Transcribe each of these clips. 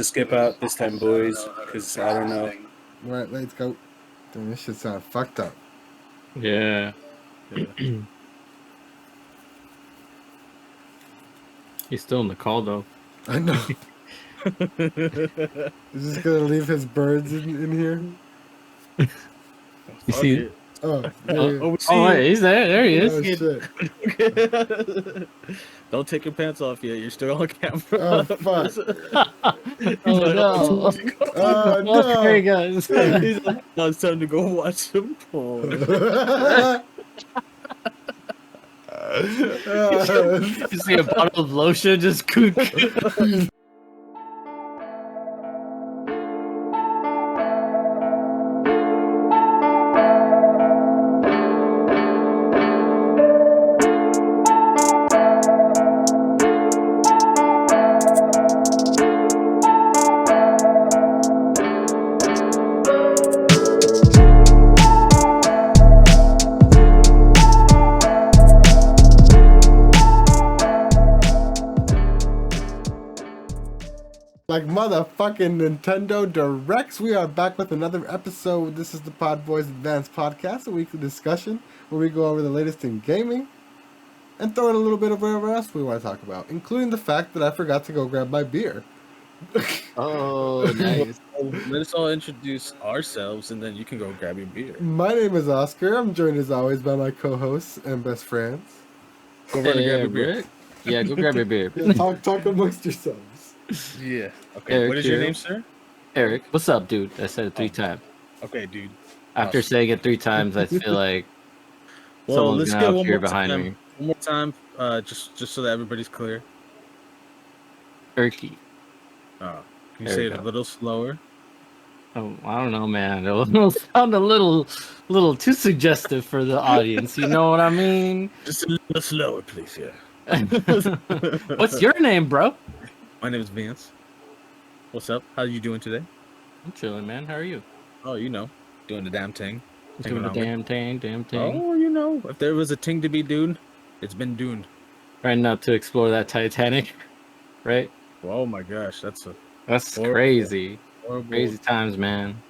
to skip out this time, boys, because I don't know. All right, let's go. Damn, this shit sound fucked up. Yeah. He's still in the call though. I know. He's just gonna leave his birds in here. You see? it. Oh, Wait, he's there. There he is. Oh, shit. Don't take your pants off yet. You're still on camera. Oh, fuck. Oh no! Oh, no. There he goes. He's like, now it's time to go watch some porn. You see a bottle of lotion just cook. Like motherfucking Nintendo Directs, we are back with another episode. This is the PodBoyz Advanced Podcast, a weekly discussion where we go over the latest in gaming and throw in a little bit of whatever else we want to talk about, including the fact that I forgot to go grab my beer. Oh, nice. Let us all introduce ourselves, and then you can go grab your beer. My name is Oscar. I'm joined as always by my co-hosts and best friends. Go run and grab your beer. Rick. Yeah, go grab your beer. Yeah, talk amongst yourselves. Yeah. Okay. Eric what is your here. name, sir? Eric, what's up, dude? I said it 3 times. Okay, dude. After Awesome. saying it 3 times, I feel like Well, someone's let's gonna get one appear more behind time. me. One more time, just so that everybody's clear. Erky. Can you There say we it a go. little slower? Oh, I don't know, man. It'll sound a little too suggestive for the audience. You know what I mean? Just a little slower, please. Yeah. What's your name, bro? My name is Vance. What's up? How you doing today? I'm chilling, man. How are you? Oh, you know, doing the damn thing. Doing the Hanging damn thing. Oh, you know, if there was a ting to be doing, it's been doing. Trying not to explore that Titanic, right? Oh my gosh, that's horrible. Crazy. horrible. Crazy times, man.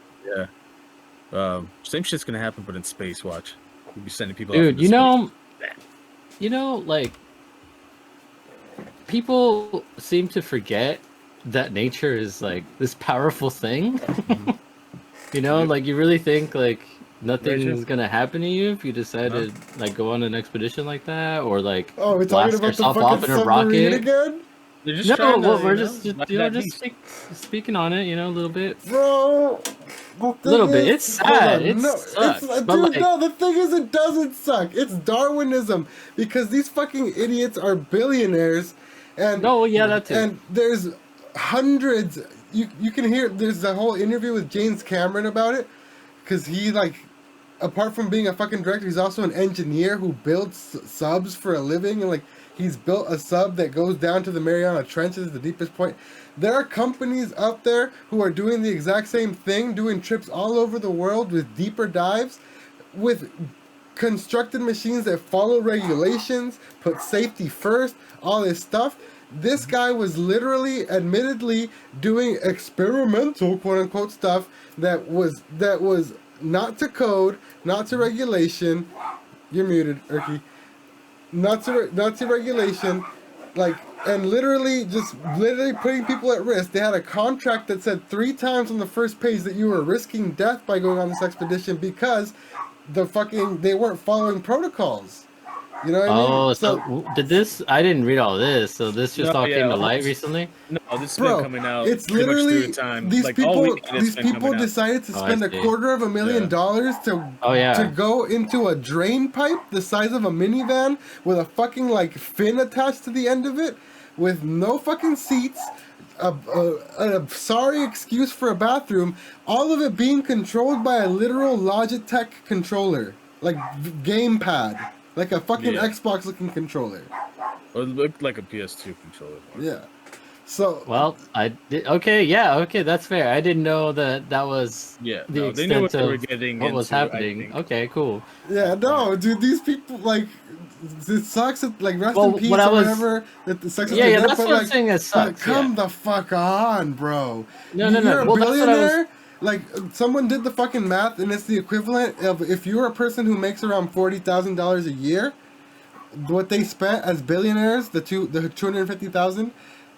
Yeah. Same shit's gonna happen, but in space. Watch. We'll be sending people. off Dude, into you know, like people seem to forget that nature is like this powerful thing. You know, Yep. like you really think like nothing Right, is gonna happen to you if you decide to like go on an expedition like that, or like Oh, we're talking blast about the yourself fucking off in a submarine rocket. again? They're just No, trying to, well, we're you know, just knock you know that just beast. speaking on it, you know, a little bit. Bro, A little bit. It's sad. It No, sucks. it's, But dude, like, no, the thing is, it doesn't suck. It's Darwinism because these fucking idiots are billionaires, and no, yeah, that's it. and there's hundreds. You can hear there's a whole interview with James Cameron about it because he like, apart from being a fucking director, he's also an engineer who builds subs for a living, and like he's built a sub that goes down to the Mariana Trenches, the deepest point. There are companies out there who are doing the exact same thing, doing trips all over the world with deeper dives, with constructed machines that follow regulations, put safety first, all this stuff. This guy was literally, admittedly, doing experimental, quote-unquote, stuff that was not to code, not to regulation. You're muted, Erky. Not to regulation, like, and literally putting people at risk. They had a contract that said 3 times on the first page that you were risking death by going on this expedition because they weren't following protocols. You know what I mean? Oh, so did this? I didn't read all this. So this just No, all came yeah, to light recently. No, this has Bro, been coming out. it's pretty much literally through the time. these Like, all people. weekend it's These been people coming out. decided to Oh, I spend see. $250,000 to go into a drain pipe the size of a minivan with a fucking like fin attached to the end of it, with no fucking seats. A sorry excuse for a bathroom. All of it being controlled by a literal Logitech controller, like gamepad. Like a fucking Xbox looking controller. Or it looked like a PS2 controller. Yeah. So Well, I did. Okay, yeah, okay, that's fair. I didn't know that was Yeah, the no, they knew extent what they were of getting what was into, I happening. think. Okay, cool. yeah, no, dude, these people like it sucks. Like rest Well, in peace what I or was- whatever. It sucks. Yeah, to yeah, death, that's but, what I'm like, saying. It but sucks. come Yeah. the fuck on, bro. No. You're a Well, that's what I was. billionaire. Like someone did the fucking math, and it's the equivalent of if you're a person who makes around $40,000 a year. What they spent as billionaires, the 250,000,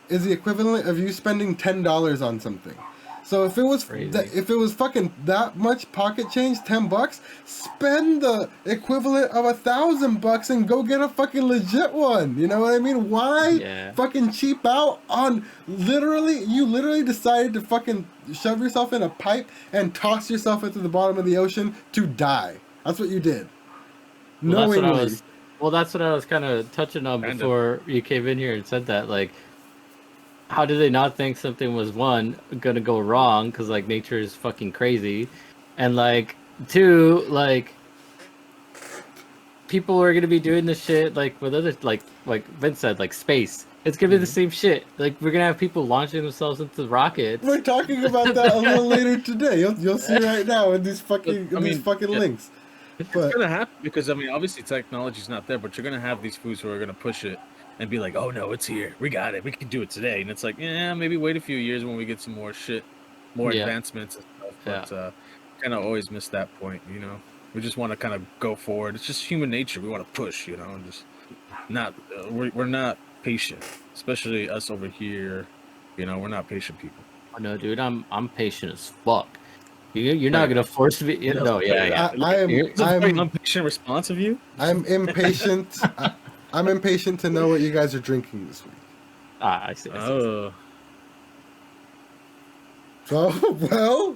is the equivalent of you spending $10 on something. So if it was Crazy. if it was fucking that much pocket change, $10, spend the equivalent of $1,000 and go get a fucking legit one. You know what I mean? Why Yeah. fucking cheap out on you literally decided to fucking shove yourself in a pipe and toss yourself into the bottom of the ocean to die. That's what you did. Well, that's what I Knowingly. was. Well, that's what I was kind of touching on Kinda. before you came in here and said that. Like, how did they not think something was one gonna go wrong? Because like nature is fucking crazy, and like two, like people are gonna be doing this shit like with other like Vince said, like space. It's gonna be the same shit. Like we're gonna have people launching themselves into rockets. We're talking about that a little later today. You'll see right now in these fucking I mean, fucking yeah. links. It's But gonna happen because I mean, obviously technology's not there, but you're gonna have these foods who are gonna push it and be like, "Oh no, it's here. We got it. We can do it today." And it's like, yeah, maybe wait a few years when we get some more shit, more Yeah. advancements and stuff. But kind of always miss that point, you know. We just want to kind of go forward. It's just human nature. We want to push, you know, and just not. We're not patient, especially us over here. You know, we're not patient people. Oh, no, dude, I'm patient as fuck. You're not gonna force me. No, yeah. I am It's a very I'm impatient response of you. I'm impatient. I'm impatient to know what you guys are drinking this week. Ah, I see. Oh, So well,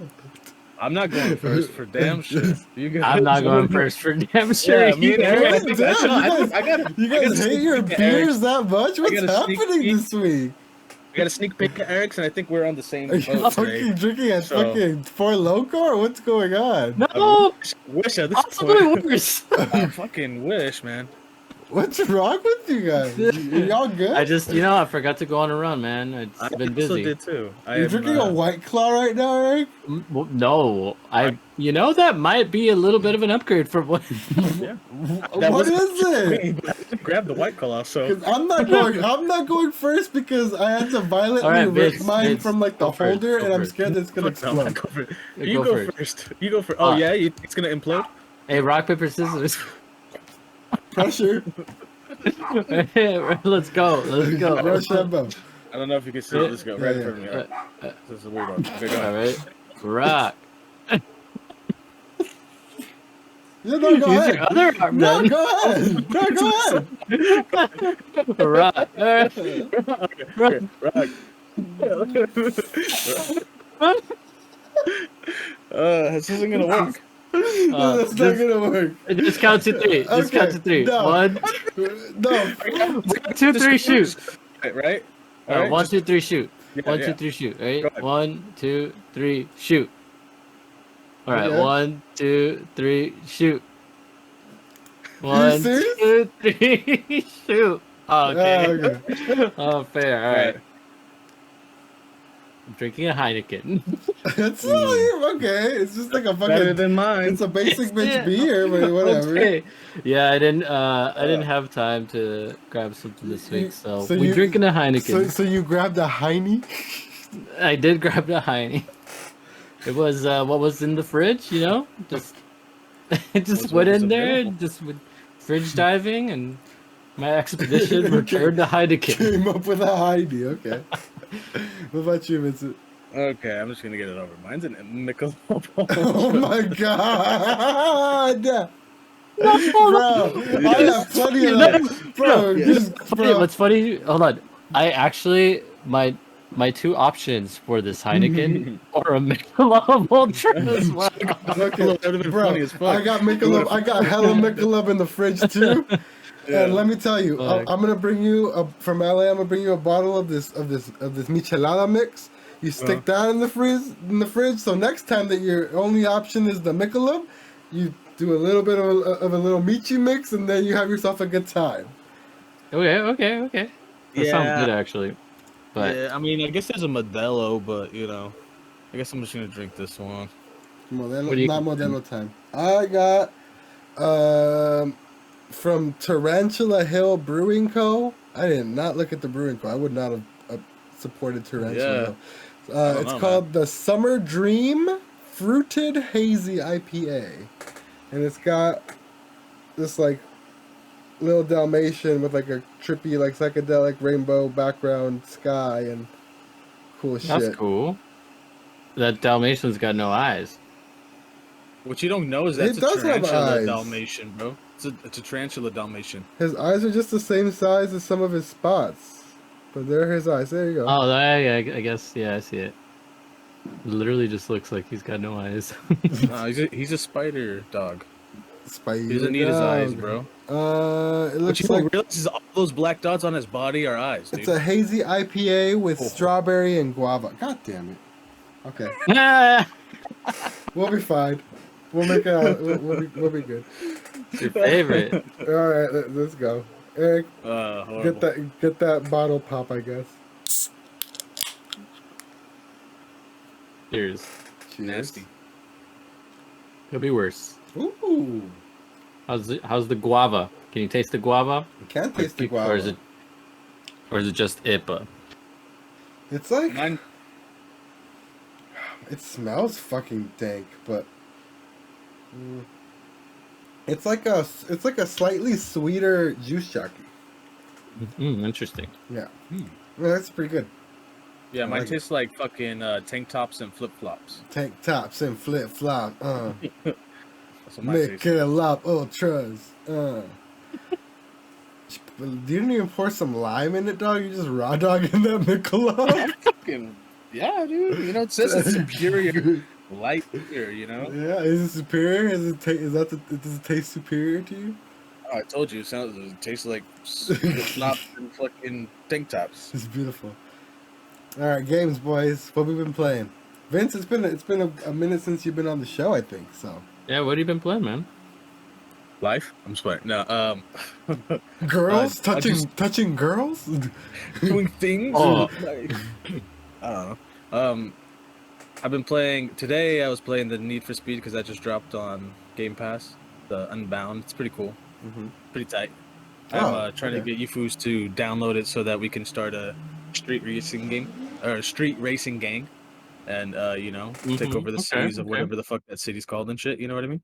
I'm not going first for damn sure. You guys, I'm not going first for damn sure. Yeah, me and Eric, I Damn, think I gotta. you guys hate your beers that much? What's gotta sneak happening peek. this week? We got a sneak peek at Eric's, and I think we're on the same Are you boat fucking today. drinking at So- fucking Four Loko or what's going on? No, Wish at this possibly point. worse. I fucking wish, man. What's wrong with you guys? Y'all good? I just, I forgot to go on a run, man. It's I been also busy. did too. You're drinking a White Claw right now, Eric? Well, no, that might be a little bit of an upgrade from what. Yeah. What is it? Grab the white claw. So 'Cause I'm not going first because I had to violently All right, rip Vince, mine Vince, from like the go for it, holder, go and for I'm it. scared that it's gonna No, explode. go for it. Yeah, You go go first. first. You go first. Oh yeah, it's gonna implode. Hey, rock paper scissors. Pressure, Let's go. Let's go. rush that boat. I don't know if you can see it. Let's go right in front of me. All right. Uh, This is a weird one. Okay, go All ahead. right, rock. Yeah, no, go Use ahead. your other arm, No, then. go ahead. No, go ahead. Rock. Okay, right. This isn't gonna work. No, that's not gonna work. Just count to three. Just count to three. No. One, No. 1, 2, 3, shoot. Right? All right. 1, just- 2, 3, shoot. Yeah, 1, 2, yeah. 3, shoot. Go Right? ahead. 1, 2, 3, shoot. All right. Okay. 1, 2, 3, shoot. You 1, serious? 2, 3, shoot. Oh, okay. Okay. Oh, fair. All right. I'm drinking a Heineken. That's okay. It's just like a Better fucking. than mine. It's a basic bitch Yeah. beer, but whatever. Okay. Yeah, I didn't have time to grab something this week, so, So we're you- drinking a Heineken. So you grabbed a Heine? I did grab the Heine. It was what was in the fridge, just Was went what was in there, available. just went fridge diving, and my expedition returned to Heineken. Came up with a Heine. Okay. What about you, Vincent? Okay, I'm just gonna get it over. Mine's an Michelob. Oh my god! Bro, I have plenty of that. Bro, What's funny? Hold on. I actually my two options for this Heineken are a Michelob Ultra as well. Okay, That would've been bro, funny as fuck. I got Michelob. I got hella Michelob in the fridge too. And let me tell you, Fuck. I'm gonna bring you from LA. I'm gonna bring you a bottle of this Michelada mix. You stick that in the fridge. So next time that your only option is the Michelob, you do a little bit of a little Michi mix, and then you have yourself a good time. Okay. That sounds Yeah. good actually. But Yeah, I mean, I guess there's a Modelo, but I guess I'm just gonna drink this one. What do you- Not Modelo time. I got from Tarantula Hill Brewing Co. I did not look at the brewing co. I would not have supported Tarantula Yeah. Hill. I don't It's know, called the Summer Dream Fruited Hazy IPA, and it's got this like little Dalmatian with like a trippy like psychedelic rainbow background sky and cool shit. That's cool. That Dalmatian's got no eyes. What you don't know is that's It a does have tarantula eyes. Dalmatian, bro. It's a tarantula Dalmatian. His eyes are just the same size as some of his spots, but they're his eyes. There you go. Oh, I guess, yeah, I see it. Literally just looks like he's got no eyes. No, he's a spider dog. Spider He doesn't need his eyes, bro. It What looks you like don't realize is all those black dots on his body are eyes, dude. it's a hazy IPA with Oh. strawberry and guava. God damn it. Okay, we'll be fine. We'll make a. We'll be good. It's your favorite. All right, let's go. Eric, Horrible. get that bottle pop, I guess. Cheers. Cheers. Nasty. Could be worse. Ooh, How's the guava? Can you taste the guava? you can't taste the guava. Or is it just IPA? It's like Mine, it smells fucking dank, but it's like a slightly sweeter juice jockey. Interesting. Yeah, Hmm. well, that's pretty good. yeah, I mine like it. tastes like fucking tank tops and flip flops. Tank tops and flip flop. That's what mine tastes like. Michelob Ultras. You didn't even pour some lime in it, dog. You just raw dogging that Michelob. Fucking yeah, dude. You know it says it's superior light beer. You know. Yeah, is it superior? Does it taste superior to you? Oh, I told you, it tastes like flip flops and fucking tank tops. It's beautiful. All right, games, boys. What we been playing? Vince, it's been a minute since you've been on the show, I think. So Yeah, what have you been playing, man? Life? I'm just playing. No, girls I touching girls. doing things. Oh. Like, I don't know. I've been playing today. I was playing the Need for Speed because that just dropped on Game Pass. The Unbound. It's pretty cool. Mm-hmm. Pretty tight. Oh, I'm trying to get you foos to download it so that we can start a street racing game or a street racing gang, and take over the cities of whatever the fuck that city's called and shit. You know what I mean?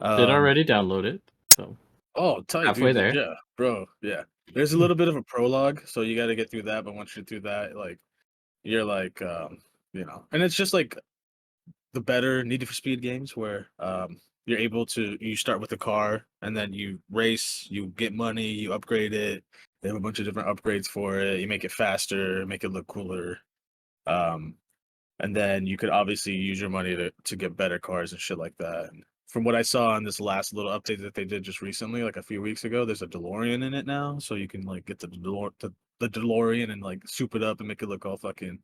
Did already download it, so Oh, tight, halfway dude. there. Yeah, bro. Yeah. There's a little bit of a prologue, so you got to get through that. But once you're through that, like, you're like, and it's just like the better Need for Speed games where you're able to you start with a car and then you race, you get money, you upgrade it. They have a bunch of different upgrades for it. You make it faster, make it look cooler. And then you could obviously use your money to get better cars and shit like that. And from what I saw on this last little update that they did just recently, like a few weeks ago, there's a DeLorean in it now, so you can like get the DeLorean and like soup it up and make it look all fucking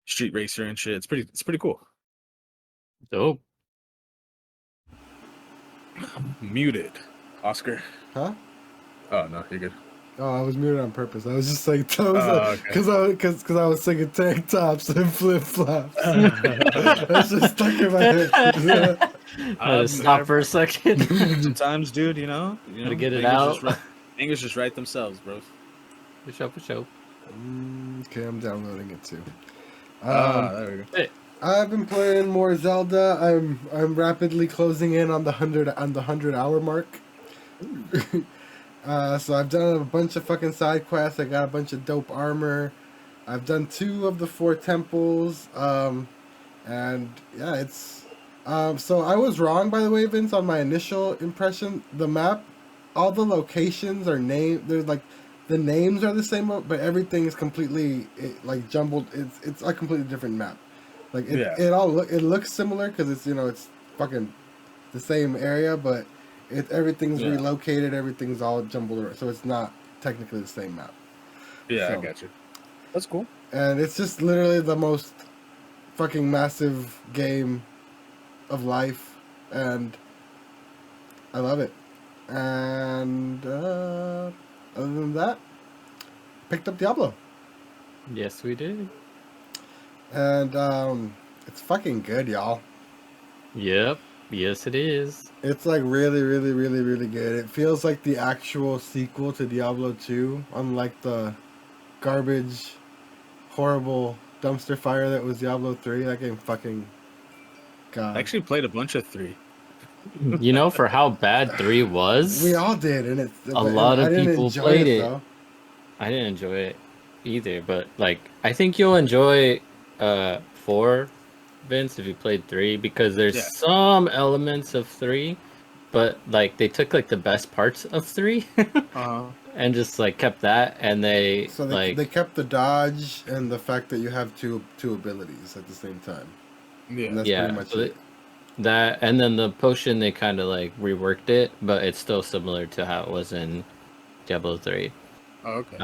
street racer and shit. It's pretty cool. Dope. Muted, Oscar. Huh? Oh no, you're good. Oh, I was muted on purpose. I was just like, okay. because I was singing tank tops and flip flops. That's just stuck in my head. I had to stop for a second. Sometimes, dude, gotta get it out. Fingers just write themselves, bro. For show. Okay, I'm downloading it too. There we go. Hey. I've been playing more Zelda. I'm rapidly closing in on the 100-hour mark. So I've done a bunch of fucking side quests. I got a bunch of dope armor. I've done 2 of the 4 temples. And yeah, it's so I was wrong, by the way, Vince, on my initial impression. The map, all the locations are named. There's like the names are the same, but everything is completely like jumbled. It's a completely different map. Like it looks similar because it's fucking the same area, but everything's relocated, everything's all jumbled around, so it's not technically the same map. Yeah, So- I got you. That's cool. And it's just literally the most fucking massive game of life, and I love it. And other than that, picked up Diablo. Yes, we did. And it's fucking good, y'all. Yep. Yes, it is. It's like really, really, really, really good. It feels like the actual sequel to Diablo 2, unlike the garbage, horrible dumpster fire that was Diablo 3. That game fucking God. I actually played a bunch of 3. You know, for how bad 3 was, We all did, and it's a lot of people played it. Though. I didn't enjoy it either, but like I think you'll enjoy 4, Vince, if you played 3, because there's some elements of 3, but like they took like the best parts of 3 and just like kept that, and they kept the dodge and the fact that you have two abilities at the same time. Yeah, and that's pretty much it. That, and then the potion, they kind of like reworked it, but it's still similar to how it was in Diablo 3. Oh, okay.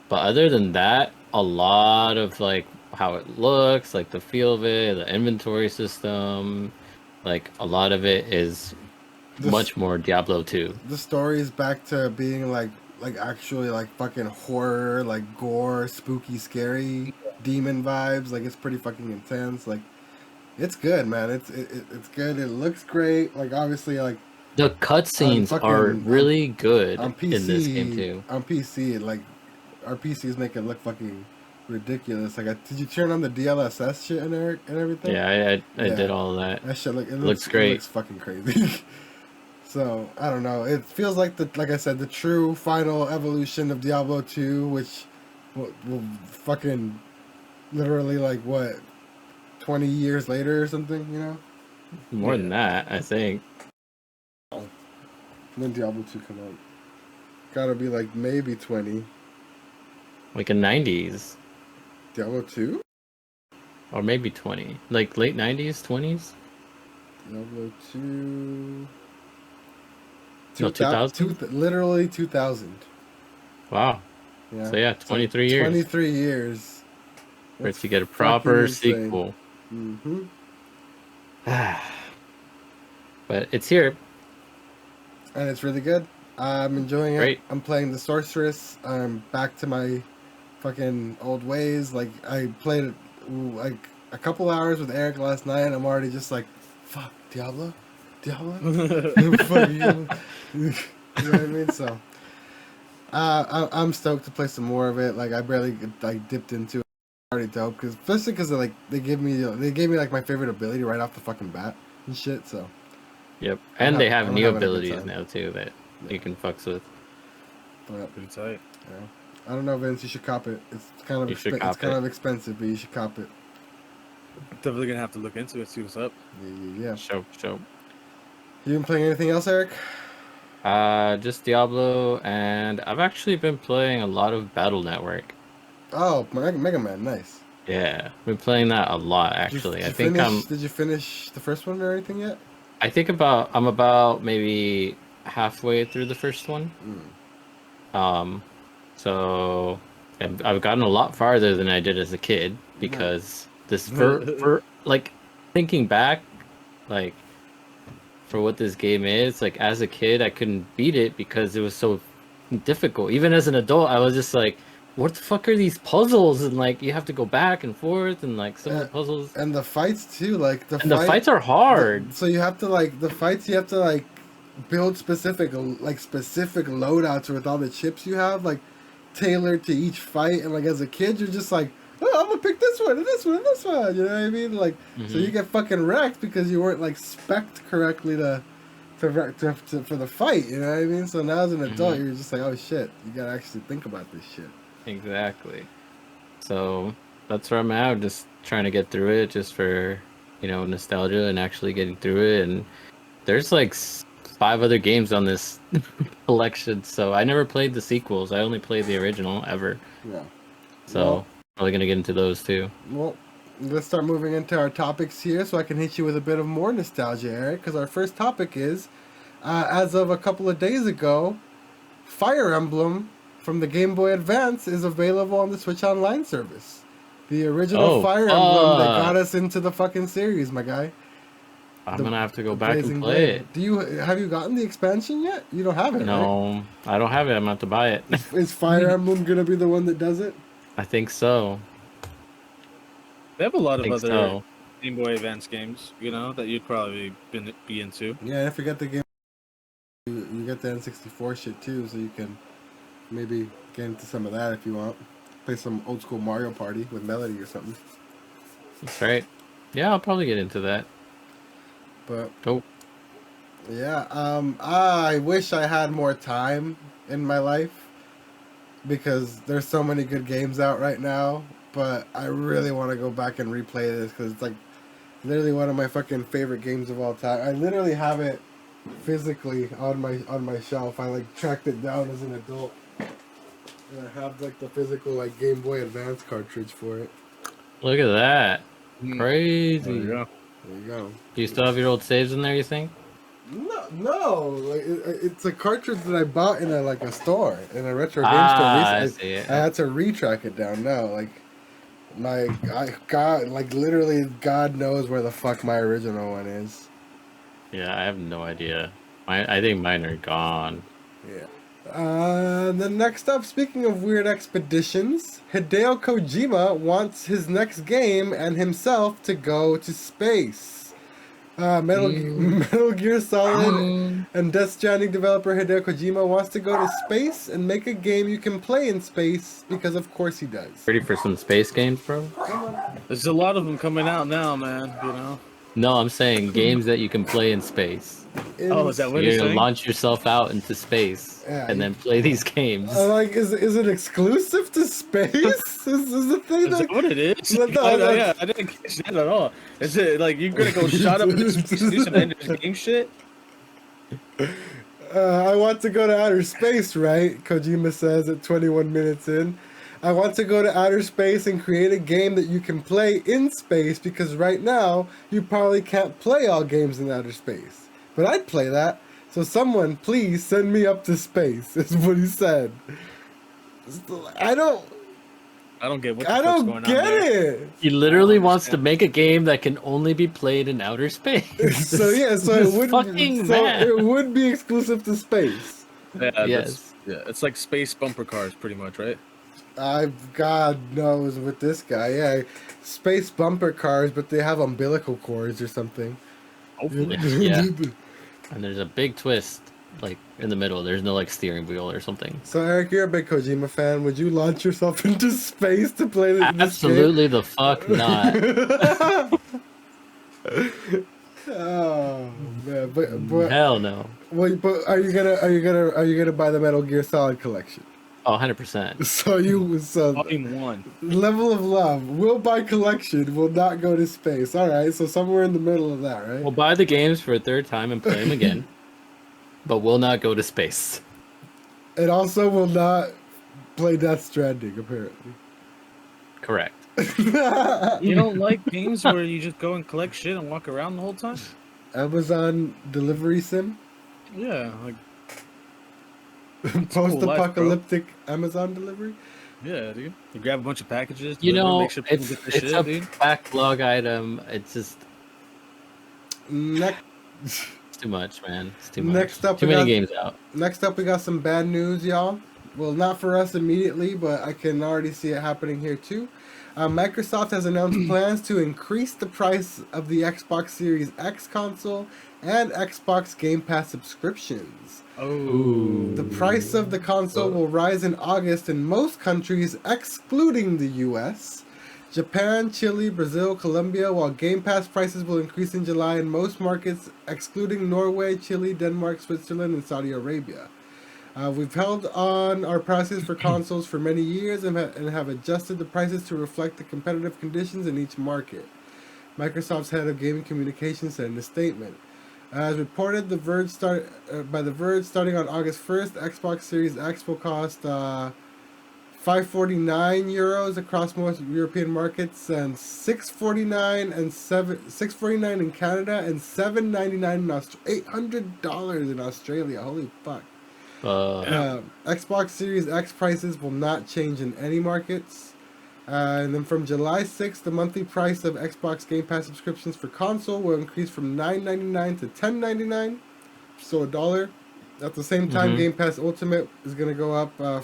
But other than that, a lot of like how it looks, like the feel of it, the inventory system, like a lot of it is much more Diablo 2. The story is back to being like actually like fucking horror, like gore, spooky, scary, demon vibes. Like it's pretty fucking intense. Like it's good, man. It's good. It looks great. Like obviously, like the cutscenes are really good on PC, in this game too. On PC, like our PCs make it look fucking ridiculous. Like, did you turn on the DLSS shit and everything? Yeah, I did all of that. That shit looks great. It looks fucking crazy. So I don't know. It feels like like I said, the true final evolution of Diablo 2, which will fucking literally like what 20 years later or something, you know? More than that, I think. When Diablo 2 come out? Gotta be like maybe 20. Like in 90s. Diablo 2? Or maybe 20. Like late 90s, 20s? Diablo 2... No, 2000? Literally 2000. Wow. Yeah. So yeah, 23 years. 23 years. For it to get a proper sequel. Mm-hmm. But it's here. And it's really good. I'm enjoying it. Great. I'm playing the Sorceress. I'm back to my fucking old ways. Like, I played it like a couple hours with Eric last night, and I'm already just like, fuck, Diablo? Fuck you. You know what I mean? So, I'm stoked to play some more of it. Like, I barely like dipped into it. Already dope, especially because like they gave me like my favorite ability right off the fucking bat and shit. So. Yep, and they have new abilities now too that you can fucks with. Pretty tight. Yeah. I don't know, Vince. You should cop it. It's kind of expensive, but you should cop it. Definitely gonna have to look into it. See what's up. Yeah. Show. You been playing anything else, Eric? Just Diablo, and I've actually been playing a lot of Battle Network. Oh, Mega Man, nice. Yeah, been playing that a lot actually. Did you finish the first one or anything yet? I think I'm about maybe halfway through the first one. So I've gotten a lot farther than I did as a kid because for like thinking back, like for what this game is, like as a kid I couldn't beat it because it was so difficult. Even as an adult, I was just like, what the fuck are these puzzles? And like you have to go back and forth and like some of the puzzles and the fights too. Like the fights are hard. So you have to like the fights. You have to like build specific loadouts with all the chips you have, like tailored to each fight. And like as a kid, you're just like, oh, I'm gonna pick this one and this one and this one. You know what I mean? Like so you get fucking wrecked because you weren't like spec'd correctly for the fight. You know what I mean? So now as an adult, you're just like, oh shit, you gotta actually think about this shit. Exactly. So that's where I'm at, just trying to get through it just for, nostalgia and actually getting through it. And there's like 5 other games on this collection, so I never played the sequels. I only played the original ever. Yeah. So probably gonna get into those too. Well, let's start moving into our topics here so I can hit you with a bit of more nostalgia, Eric, because our first topic is, as of a couple of days ago, Fire Emblem from the Game Boy Advance is available on the Switch Online service. The original Fire Emblem that got us into the fucking series, my guy. I'm gonna have to go back and play it. Have you gotten the expansion yet? You don't have it, No, right? I don't have it. I'm gonna have to buy it. Is Fire Emblem gonna be the one that does it? I think so. They have a lot of other Game Boy Advance games, you know, that you'd probably be into. Yeah, and I forget the game. You get the N64 shit too, so you can maybe get into some of that if you want. Play some old school Mario Party with Melody or something. That's right. Yeah, I'll probably get into that. But Oh, yeah, I wish I had more time in my life because there's so many good games out right now. But I really want to go back and replay this because it's like literally one of my fucking favorite games of all time. I literally have it physically on my shelf. I like tracked it down as an adult, and I have like the physical like Game Boy Advance cartridge for it. look at that. Mm. Crazy. There you go. There you go. Do you still have your old saves in there, you think? No, like it's a cartridge that I bought in a store, in a retro game store. I I see it. had to retrack it down. No, like God, like literally, God knows where the fuck my original one is. Yeah, I have no idea. I think mine are gone. Yeah. Then next up, speaking of weird expeditions, Hideo Kojima wants his next game and himself to go to space. Metal Gear Solid and Death Stranding developer Hideo Kojima wants to go to space and make a game you can play in space because of course he does. Ready for some space games, bro? There's a lot of them coming out now, man. You know. No, I'm saying games that you can play in space. Oh, is that what You're you're gonna saying? launch yourself out into space and then play these games. Like, is it exclusive to space? is the thing Is that what it is? No, Yeah, I didn't catch that at all. Is it like you're gonna go shot up into space and do some Ender's Game shit? I want to go to outer space, right? Kojima says at 21 minutes in. I want to go to outer space and create a game that you can play in space because right now you probably can't play all games in outer space. But I'd play that. So someone please send me up to space, is what he said. I don't get what the fuck's going on there. it. He literally wants to make a game that can only be played in outer space. So yeah, so it would be exclusive to space. Yeah, Yes. Yeah, it's like space bumper cars, pretty much, right? God knows with this guy, yeah, space bumper cars, but they have umbilical cords or something. Hopefully. Yeah. And there's a big twist, like in the middle. There's no like steering wheel or something. So Eric, you're a big Kojima fan. Would you launch yourself into space to play this Absolutely the fuck not. Oh man, but Hell no. Well, but are you gonna buy the Metal Gear Solid collection? Oh, 100%. So Volume 1. level of love. Will buy collection. Will not go to space. All right. So somewhere in the middle of that, right? We'll buy the games for a third time and play them again, but will not go to space. It also will not play Death Stranding, apparently. Correct. You don't like games where you just go and collect shit and walk around the whole time? Amazon delivery sim? Yeah, like Post-apocalyptic Amazon delivery? yeah, dude. You grab a bunch of packages. You deliver, know, make sure people it's get the it's shit, a dude. backlog item. It's just Next, it's too much, man. It's too much. Next up, Too we many got- games out. next up, we got some bad news, y'all. Well, not for us immediately, but I can already see it happening here too. Microsoft has announced plans to increase the price of the Xbox Series X console and Xbox Game Pass subscriptions. Oh. The price of the console will rise in August in most countries, excluding the US, Japan, Chile, Brazil, Colombia, while Game Pass prices will increase in July in most markets, excluding Norway, Chile, Denmark, Switzerland, and Saudi Arabia. We've held on our prices for consoles for many years and have adjusted the prices to reflect the competitive conditions in each market. Microsoft's head of gaming communications said in a statement. As reported, by The Verge, starting on August 1st, Xbox Series X will cost €549 across most European markets, and $649 in Canada, and $799 in $800 in Australia. Holy fuck! Xbox Series X prices will not change in any markets. And then from July 6th, the monthly price of Xbox Game Pass subscriptions for console will increase from $9.99 to $10.99, so $1. At the same time, Game Pass Ultimate is going to go up from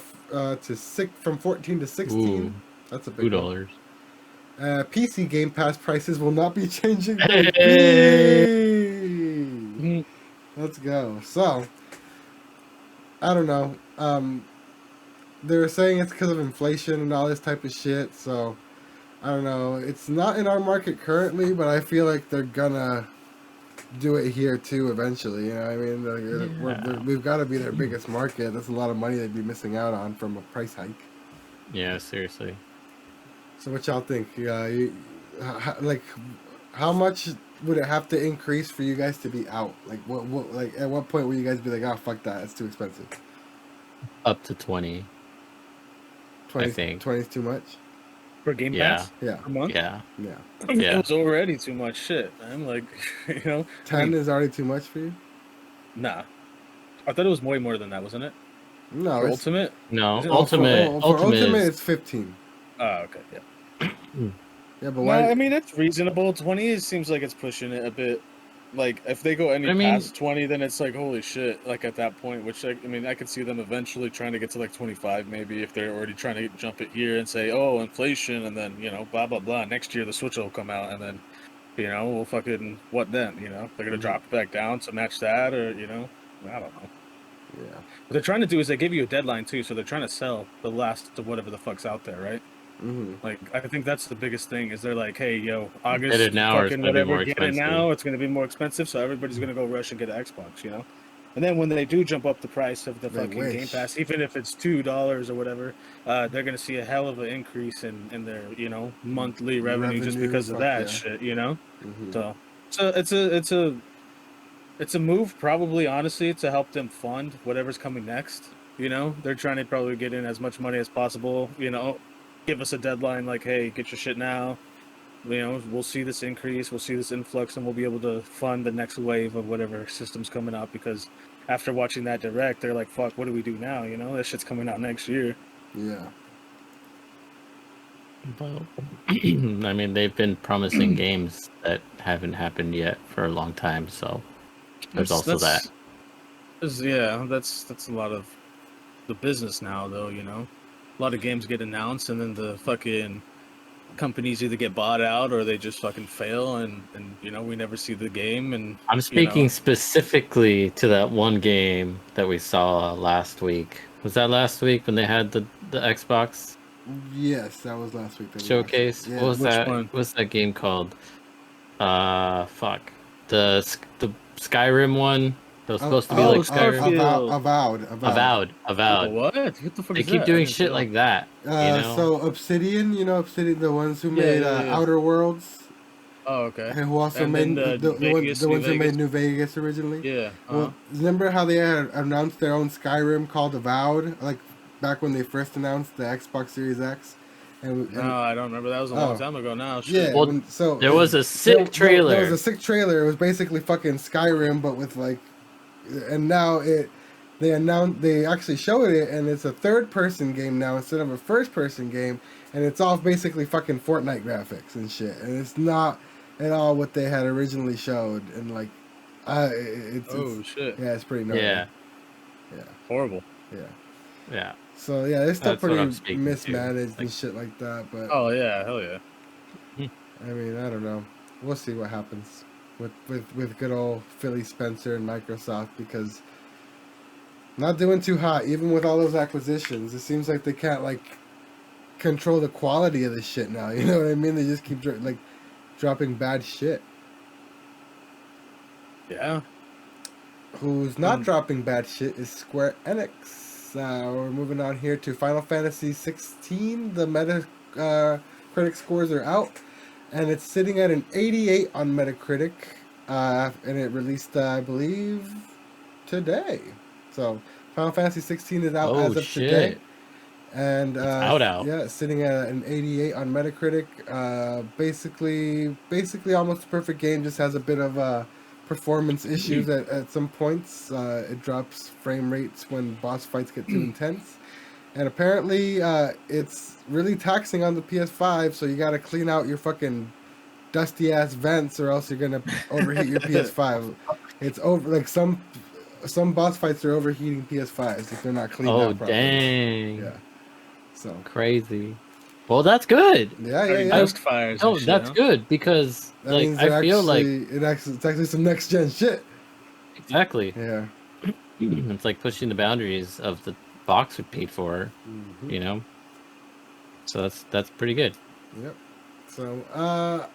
14 to 16. Ooh, That's a big one. $2. PC Game Pass prices will not be changing. Hey! Baby. Let's go. So, I don't know. They were saying it's because of inflation and all this type of shit. So, I don't know. It's not in our market currently, but I feel like they're gonna do it here too eventually. You know what I mean? We've got to be their biggest market. That's a lot of money they'd be missing out on from a price hike. Yeah, seriously. So what y'all think? How much would it have to increase for you guys to be out? Like like at what point will you guys be like, oh fuck that, it's too expensive? Up to 20. 20, I think 20 is too much. For Game Yeah. Pass? Yeah, A month? Yeah. yeah. Yeah. It was already too much shit. I'm like, 10 is already too much for you. nah. I thought it was way more than that, wasn't it? No, For it's, Ultimate? No, Is it Ultimate. for Ultimate is, it's 15. Oh, okay, yeah. Yeah, but No, why? I mean, it's reasonable. 20 seems like it's pushing it a bit. Like, if they go any I mean- past 20, then it's like, holy shit, like, at that point, which, I mean, I could see them eventually trying to get to, like, 25, maybe, if they're already trying to jump it here and say, oh, inflation, and then, blah, blah, blah. Next year, the Switch will come out, and then, we'll fucking, what then, They're gonna drop it back down to match that, or, I don't know. Yeah. What they're trying to do is they give you a deadline, too, so they're trying to sell the last of whatever the fuck's out there, right? Mm-hmm. Like, I think that's the biggest thing is they're like, hey, yo, August, Get it now or it's fucking gonna be whatever, more get it expensive. now, it's going to be more expensive, so everybody's going to go rush and get an Xbox, And then when they do jump up the price of the They fucking wish. Game Pass, even if it's $2 or whatever, they're going to see a hell of an increase in their, monthly revenue just Revenue, because of fuck that yeah. shit, Mm-hmm. So it's a move, probably, honestly, to help them fund whatever's coming next. They're trying to probably get in as much money as possible. Give us a deadline, like, hey, get your shit now. We'll see this increase, we'll see this influx, and we'll be able to fund the next wave of whatever system's coming out. Because after watching that direct, they're like, fuck, what do we do now? That shit's coming out next year. Yeah. Well, I mean, they've been promising games that haven't happened yet for a long time, so there's also that. Yeah, that's a lot of the business now, though. A lot of games get announced, and then the fucking companies either get bought out or they just fucking fail, and we never see the game. And I'm speaking specifically to that one game that we saw last week. Was that last week when they had the Xbox Yes, that was last week. showcase? Yeah. What was Which that? one? What's that game called? Fuck. The Skyrim one. That was supposed to be like Skyrim. Starfield. Avowed. Avowed. What the fuck They is keep that? doing I didn't shit know. like that. So Obsidian, Obsidian, the ones who Yeah, made yeah. Outer Worlds, Oh, okay. and who also And made then the Vegas, ones New who made Vegas? New Vegas originally. Yeah. Well, remember how they had announced their own Skyrim called Avowed, like back when they first announced the Xbox Series X, and No, I don't remember. That was a long Oh. time ago now. Shit. yeah, Well, so there was a sick trailer. There was a sick trailer. It was basically fucking Skyrim, but with like, and now they actually showed it, and it's a third-person game now instead of a first-person game, and it's all basically fucking Fortnite graphics and shit, and it's not at all what they had originally showed, and like, it's Shit. yeah, it's pretty gnarly. Yeah. Horrible. Yeah. Yeah. So yeah, they're still That's what pretty I'm speaking to. mismanaged Like- and shit like that. But Oh yeah, hell yeah. I mean, I don't know. We'll see what happens with good old Philly Spencer and Microsoft, because not doing too hot, even with all those acquisitions. It seems like they can't like control the quality of the shit now. You know what I mean? They just keep dropping bad shit. Yeah. Who's not dropping bad shit is Square Enix. We're moving on here to Final Fantasy XVI. The Metacritic scores are out, and it's sitting at an 88 on Metacritic, and it released, I believe, today. So Final Fantasy XVI is out as of today, and out. Yeah, it's sitting at an 88 on Metacritic. Basically almost a perfect game. Just has a bit of performance issues at some points. It drops frame rates when boss fights get too intense, and apparently it's really taxing on the PS5. So you got to clean out your fucking dusty ass vents, or else you're gonna overheat your PS5. It's over. Like some boss fights are overheating PS5s if they're not cleaned out properly. Dang. Yeah. So Crazy. Well, that's good. Yeah, Already yeah. ghost fires. No, and shit, that's huh? good because That like means I feel like it's actually some next gen shit. exactly. Yeah. It's like pushing the boundaries of the box we paid for, Mm-hmm. you know. So that's pretty good. Yep. So,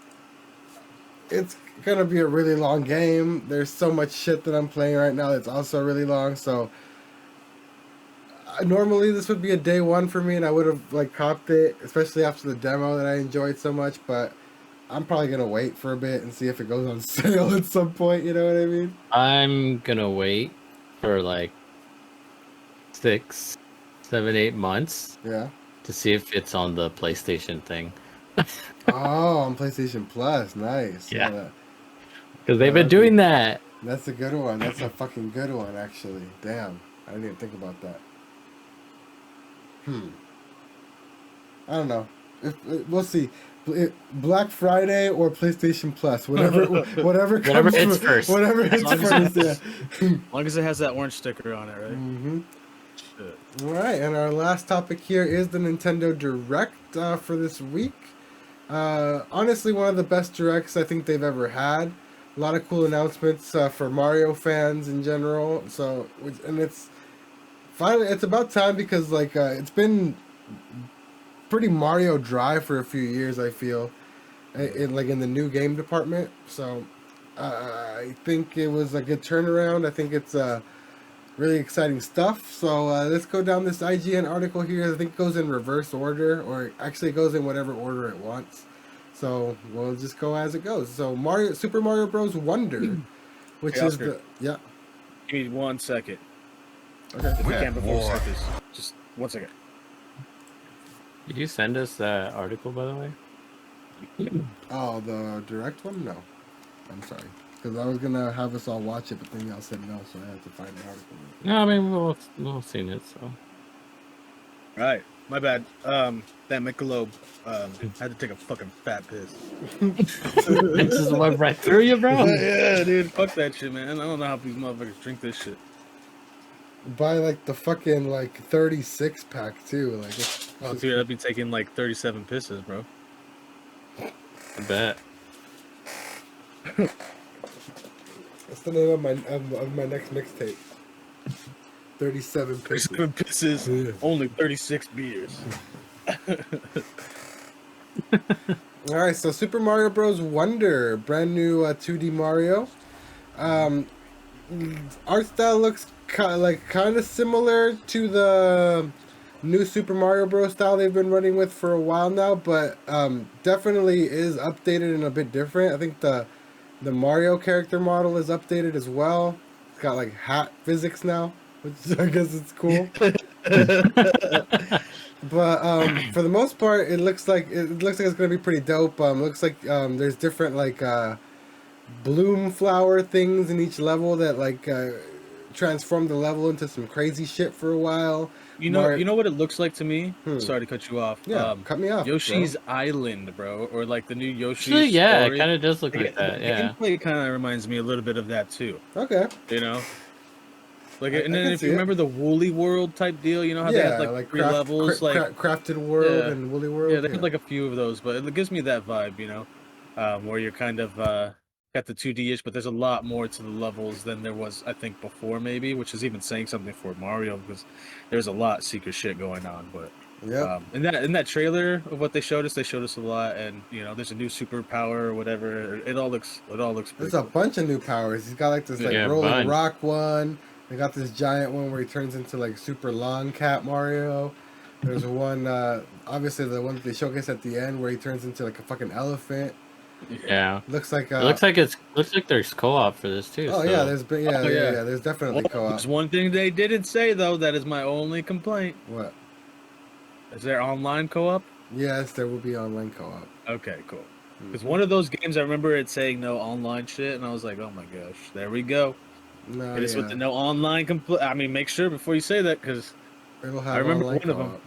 it's gonna be a really long game. There's so much shit that I'm playing right now that's also really long. So, normally this would be a day one for me, and I would have like copped it, especially after the demo that I enjoyed so much. But I'm probably gonna wait for a bit and see if it goes on sale at some point. You know what I mean? I'm gonna wait for like 6, 7, 8 months Yeah. to see if it's on the PlayStation thing. Oh, on PlayStation Plus, nice. Yeah. Because they've been that'd be- doing that. That's a good one. That's a fucking good one, actually. Damn, I didn't even think about that. I don't know. We'll see. Black Friday or PlayStation Plus, whatever comes hits first. Whatever hits long as first. it's- Yeah. As long as it has that orange sticker on it, right? Mm-hmm. Shit. All right, and our last topic here is the Nintendo Direct for this week. Honestly, one of the best directs I think they've ever had. A lot of cool announcements for Mario fans in general. So, and it's finally it's about time because like it's been pretty Mario dry for a few years. I feel, in the new game department. So, I think it was a good turnaround. I think it's really exciting stuff. So let's go down this IGN article here. I think it goes in reverse order, or actually it goes in whatever order it wants. So we'll just go as it goes. So Super Mario Bros. Wonder, which Hey, is Oscar. the yeah. Give me 1 second. Okay. If we can before we start this. Just 1 second. Did you send us that article, by the way? Oh, the direct one? No, I'm sorry, because I was gonna have us all watch it, but then y'all said no, so I had to find the article. No, I mean we'll seen it. So Right. My bad. That Michelob had to take a fucking fat piss. it just went right through you, bro. Yeah, dude. Fuck that shit, man. I don't know how these motherfuckers drink this shit. Buy like the fucking like 36 pack too. Like, Oh, dude, I'd be taking like 37 pisses, bro. I bet. that's the name of my next mixtape. 37 pisses. 37 pisses, Yeah. only 36 beers. All right, so Super Mario Bros. Wonder, brand new 2D Mario. Art style looks kind of similar to the new Super Mario Bros. Style they've been running with for a while now, but definitely is updated and a bit different. I think the Mario character model is updated as well. It's got like hat physics now, which I guess it's cool. But for the most part, it looks like it's gonna be pretty dope. Looks like there's different like bloom flower things in each level that like transform the level into some crazy shit for a while. You know what it looks like to me? Hmm. Sorry to cut you off. Yeah, cut me off. Yoshi's Island, bro, or like the new Yoshi's Actually, yeah, story. it kind of does look The like that. the Yeah. gameplay kind of reminds me a little bit of that too. Bro. Okay. You know, like, I and then can if see you it. remember the Woolly World type deal, you know how they had like three levels, Crafted World Yeah. and Woolly World. yeah, they had like a few of those, but it gives me that vibe, you know, where you're kind of got the 2D-ish, but there's a lot more to the levels than there was, I think, before maybe, which is even saying something for Mario because there's a lot secret shit going on. But yeah. in that trailer of what they showed us a lot, and you know, there's a new superpower or whatever. It all looks There's pretty a cool. bunch of new powers. He's got like this like Yeah, rolling bunch. rock one. They got this giant one where he turns into like super long cat Mario. There's one, obviously the one that they showcased at the end where he turns into like a fucking elephant. Yeah. Looks like It looks like there's co-op for this too. oh so. yeah, there's been Oh, yeah. there's definitely Well, co-op. there's one thing they didn't say though. That is my only complaint. What? Is there online co-op? Yes, there will be online co-op. Okay, cool. Because one of those games, I remember it saying no online shit, and I was like, oh my gosh, there we go. No, It is with yeah. the no online I mean, make sure before you say that, because It'll have I remember online one of co-op. them.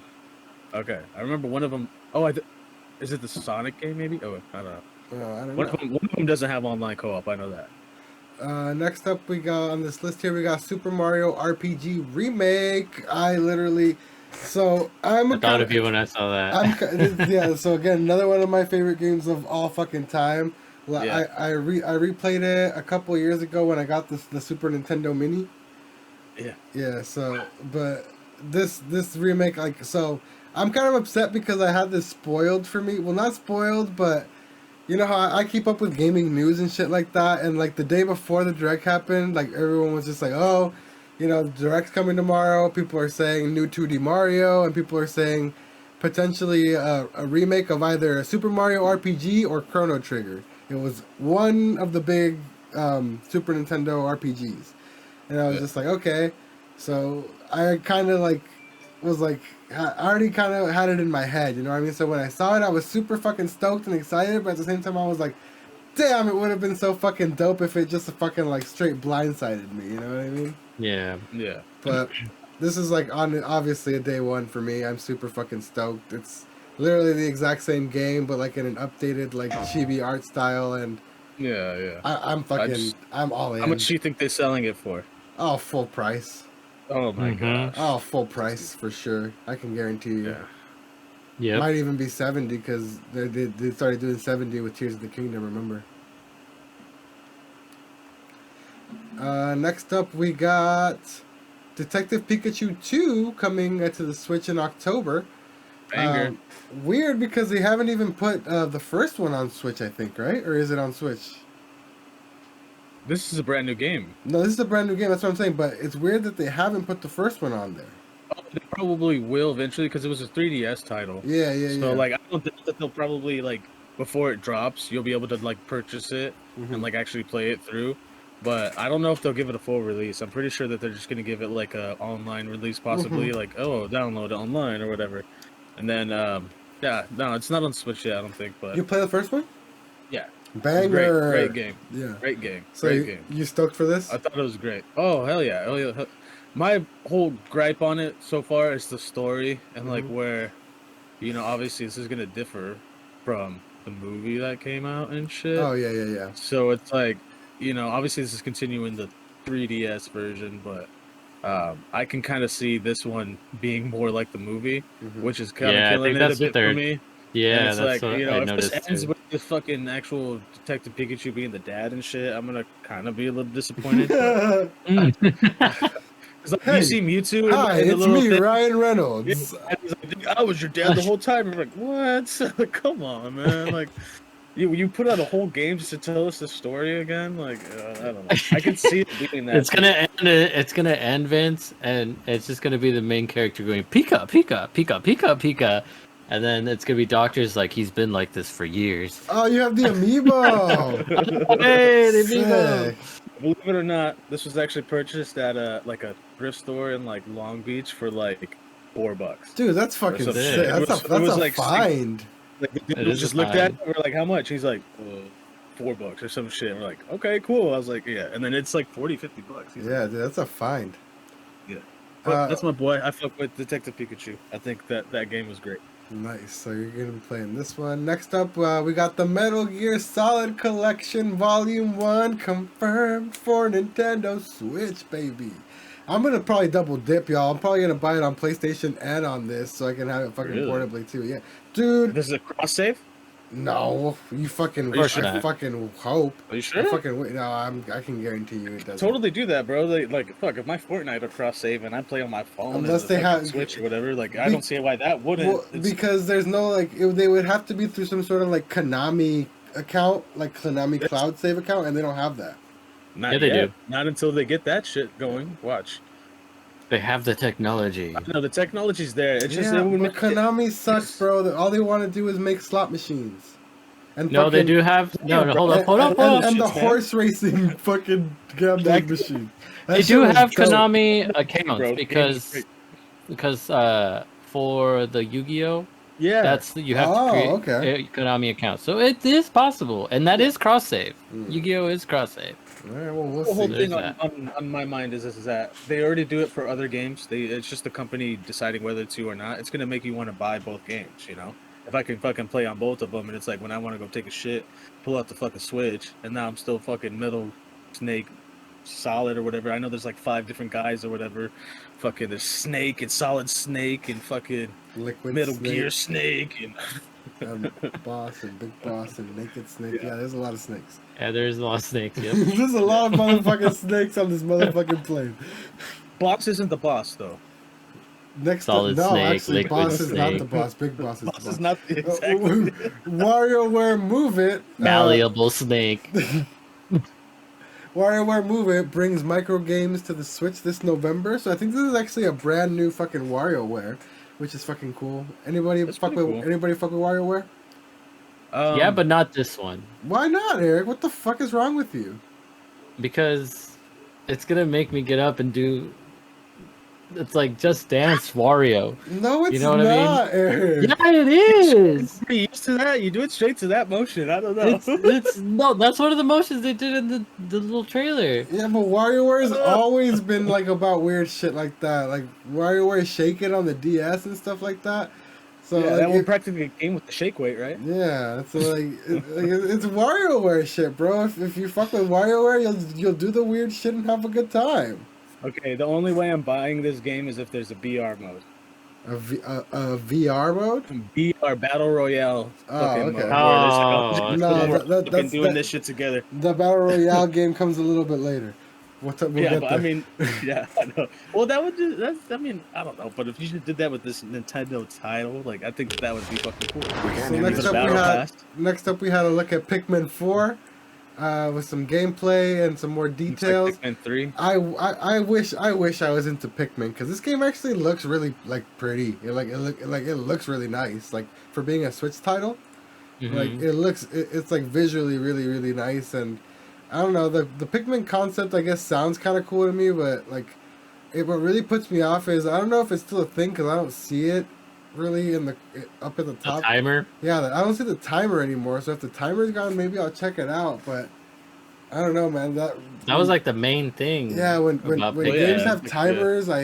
Okay, I remember one of them. Oh, is it the Sonic game? Maybe. Oh, I don't know. Oh, I don't One know. of them doesn't have online co-op. I know that. Next up, we got on this list here, we got Super Mario RPG Remake. I literally So I'm I thought of you when I saw that. yeah. So again, another one of my favorite games of all fucking time. Yeah. I replayed it a couple years ago when I got the Super Nintendo Mini. Yeah. Yeah. So, but this remake, like, so I'm kind of upset because I had this spoiled for me. Well, not spoiled, but you know how I keep up with gaming news and shit like that, and like the day before the direct happened, like everyone was just like, "Oh, you know, the direct's coming tomorrow." People are saying new 2D Mario, and people are saying potentially a remake of either a Super Mario RPG or Chrono Trigger. It was one of the big Super Nintendo RPGs, and I was just like, okay. So I kind of like was like I already kind of had it in my head, you know what I mean? So when I saw it, I was super fucking stoked and excited, but at the same time, I was like, damn, it would have been so fucking dope if it just fucking like straight blindsided me, you know what I mean? Yeah. Yeah. But this is like on obviously a day one for me. I'm super fucking stoked. It's literally the exact same game, but like in an updated like chibi art style, and Yeah. Yeah. I'm fucking I'm all in. How much do you think they're selling it for? Oh, full price. Oh my Mhm. gosh. Oh, full price for sure. I can guarantee you. Yeah. Yep. Might even be 70 because they started doing 70 with Tears of the Kingdom, remember? Next up, we got Detective Pikachu 2 coming to the Switch in October. Banger. Weird because they haven't even put the first one on Switch, I think, right? Or is it on Switch? This is a brand new game. No, this is a brand new game. That's what I'm saying. But it's weird that they haven't put the first one on there. Oh, they probably will eventually because it was a 3DS title. Yeah, yeah, So yeah. like I don't think that they'll probably like before it drops, you'll be able to like purchase it Mhm. and like actually play it through. But I don't know if they'll give it a full release. I'm pretty sure that they're just gonna give it like a online release, possibly like download it online or whatever. And then yeah, no, it's not on Switch yet, I don't think. But You play the first one? yeah, Banger. great game, Yeah. great game, So great game. you stoked for this? I thought it was great. Oh hell yeah, hell yeah. My whole gripe on it so far is the story and like where, you know, obviously this is gonna differ from the movie that came out and shit. Oh yeah, yeah, yeah. So it's like, you know, obviously this is continuing the 3DS version, but I can kind of see this one being more like the movie, which is kind of Yeah, I killing think it that's a what bit for they're. me. And Yeah, it's that's like, what you I know, if this noticed ends too. with the fucking actual Detective Pikachu being the dad and shit, I'm gonna kind of be a little disappointed. But... Cause like, Hey, you see Mewtwo Hi, in the it's little me, thing. Ryan Yeah, Reynolds. and he's like, "Dude, I was your dad the whole time." I'm like, what? Like, come on, man. Like, you put out a whole game just to tell us the story again? Like, I don't know. I can see it being that. It's gonna end. It's gonna end, Vince, and it's just gonna be the main character going Pika, Pika, Pika, Pika, Pika, and then it's gonna be doctors like he's been like this for years. Oh, you have the amiibo. Hey, the amiibo. Sick. Believe it or not, this was actually purchased at a thrift store in like Long Beach for like $4. Dude, that's fucking Or sick. something. That's It was a like find. Like the It dude is just a looked at find. it. We're like, how much? He's like, $4 or some shit. We're like, okay, cool. I was like, yeah. And then it's like 40, $50. He's Yeah, dude, that's a find. yeah. But that's my boy. I fuck with Detective Pikachu. I think that game was great. Nice. So you're gonna be playing this one. Next up, we got the Metal Gear Solid Collection Volume 1 confirmed for Nintendo Switch, baby. I'm gonna probably double dip, y'all. I'm probably gonna buy it on PlayStation and on this, so I can have it fucking Really? portably too. Yeah, dude. This is a cross save? No, you fucking. you I sure? fucking hope. Are you I sure? fucking wait. No, I can guarantee you it doesn't. Totally do that, bro. Like, fuck, if my Fortnite are cross save and I play on my phone, Unless and they the fucking have- Switch or whatever, like, I don't see why that wouldn't. Well, because there's no like they would have to be through some sort of like Konami account, like Konami Cloud Save account, and they don't have that. Not Yeah, they yet. do. Not until they get that shit going. Watch. They have the technology. No, the technology's there. It's just Yeah, it would but make it- Konami sucks, bro. All they want to do is make slot machines. And No, they do have. No, Yeah, hold bro. up, hold up, And, hold up. and the Shit, man. horse racing fucking gambling machine. That They shit do was have dope. Konami Bro, accounts the game is because great. for the Yu-Gi-Oh, Yeah, that's you have Oh, to create okay. a Konami account. So it is possible, and that is cross save. Mm. Yu-Gi-Oh is cross save. All right, well, we'll the whole see. There's thing that. on my mind is that they already do it for other games. It's just the company deciding whether to or not. It's gonna make you want to buy both games, you know. If I can fucking play on both of them, and it's like when I want to go take a shit, pull out the fucking Switch, and now I'm still fucking Metal Snake Solid or whatever. I know there's like 5 different guys or whatever. Fucking there's Snake and Solid Snake and fucking Liquid Metal Snake, Gear Snake and Boss and Big Boss and Naked Snake. Yeah, there's a lot of snakes. Yeah, there's a lot of snakes. Yep. There's a lot of motherfucking snakes on this motherfucking plane. Boss isn't the boss though. Next Solid no, Snake, actually, Liquid Boss is not Snake. the boss. Big Boss is the Boss boss. is not the exactly. WarioWare Move It. Malleable snake. WarioWare Move It brings micro games to the Switch this November, so I think this is actually a brand new fucking WarioWare, which is fucking cool. Anybody That's fuck with pretty cool. anybody fuck with WarioWare? Yeah, but not this one. Why not, Eric? What the fuck is wrong with you? Because it's gonna make me get up and do. It's like Just Dance Wario. No, it's know what I mean? not, Eric. Yeah, it is. pretty used to that. You do it straight to that motion. I don't know. It's no. That's one of the motions they did in the little trailer. Yeah, but WarioWare's always been like about weird shit like that. Like WarioWare shaking on the DS and stuff like that. So yeah, like, that one practically came with the shake weight, right? yeah, so it's WarioWare shit, bro. If you fuck with WarioWare, you'll do the weird shit and have a good time. Okay, the only way I'm buying this game is if there's a BR mode. A VR mode? BR Battle Royale Oh, fucking okay. mode. Where there's like Oh, a no, we're that- fucking that's- doing that- this shit together. The Battle Royale game comes a little bit later. We'll Yeah, get but there. I mean, yeah, I know. Well, that would just, I mean, I don't know, but if you just did that with this Nintendo title, like, I think that would be fucking cool. So Use next the up, Battle Pass. we had a look at Pikmin 4 with some gameplay and some more Looks details. like Pikmin 3. I wish I was into Pikmin because this game actually looks really like pretty. It looks really nice. Like for being a Switch title, like it's like visually really nice. And I don't know, the Pikmin concept I guess sounds kind of cool to me, but like what really puts me off is I don't know if it's still a thing because I don't see it really up at the The top. timer. Yeah, I don't see the timer anymore. So if the timer's gone, maybe I'll check it out. But I don't know, man. That That was like the main thing. yeah. When about games Pikmin. have timers, I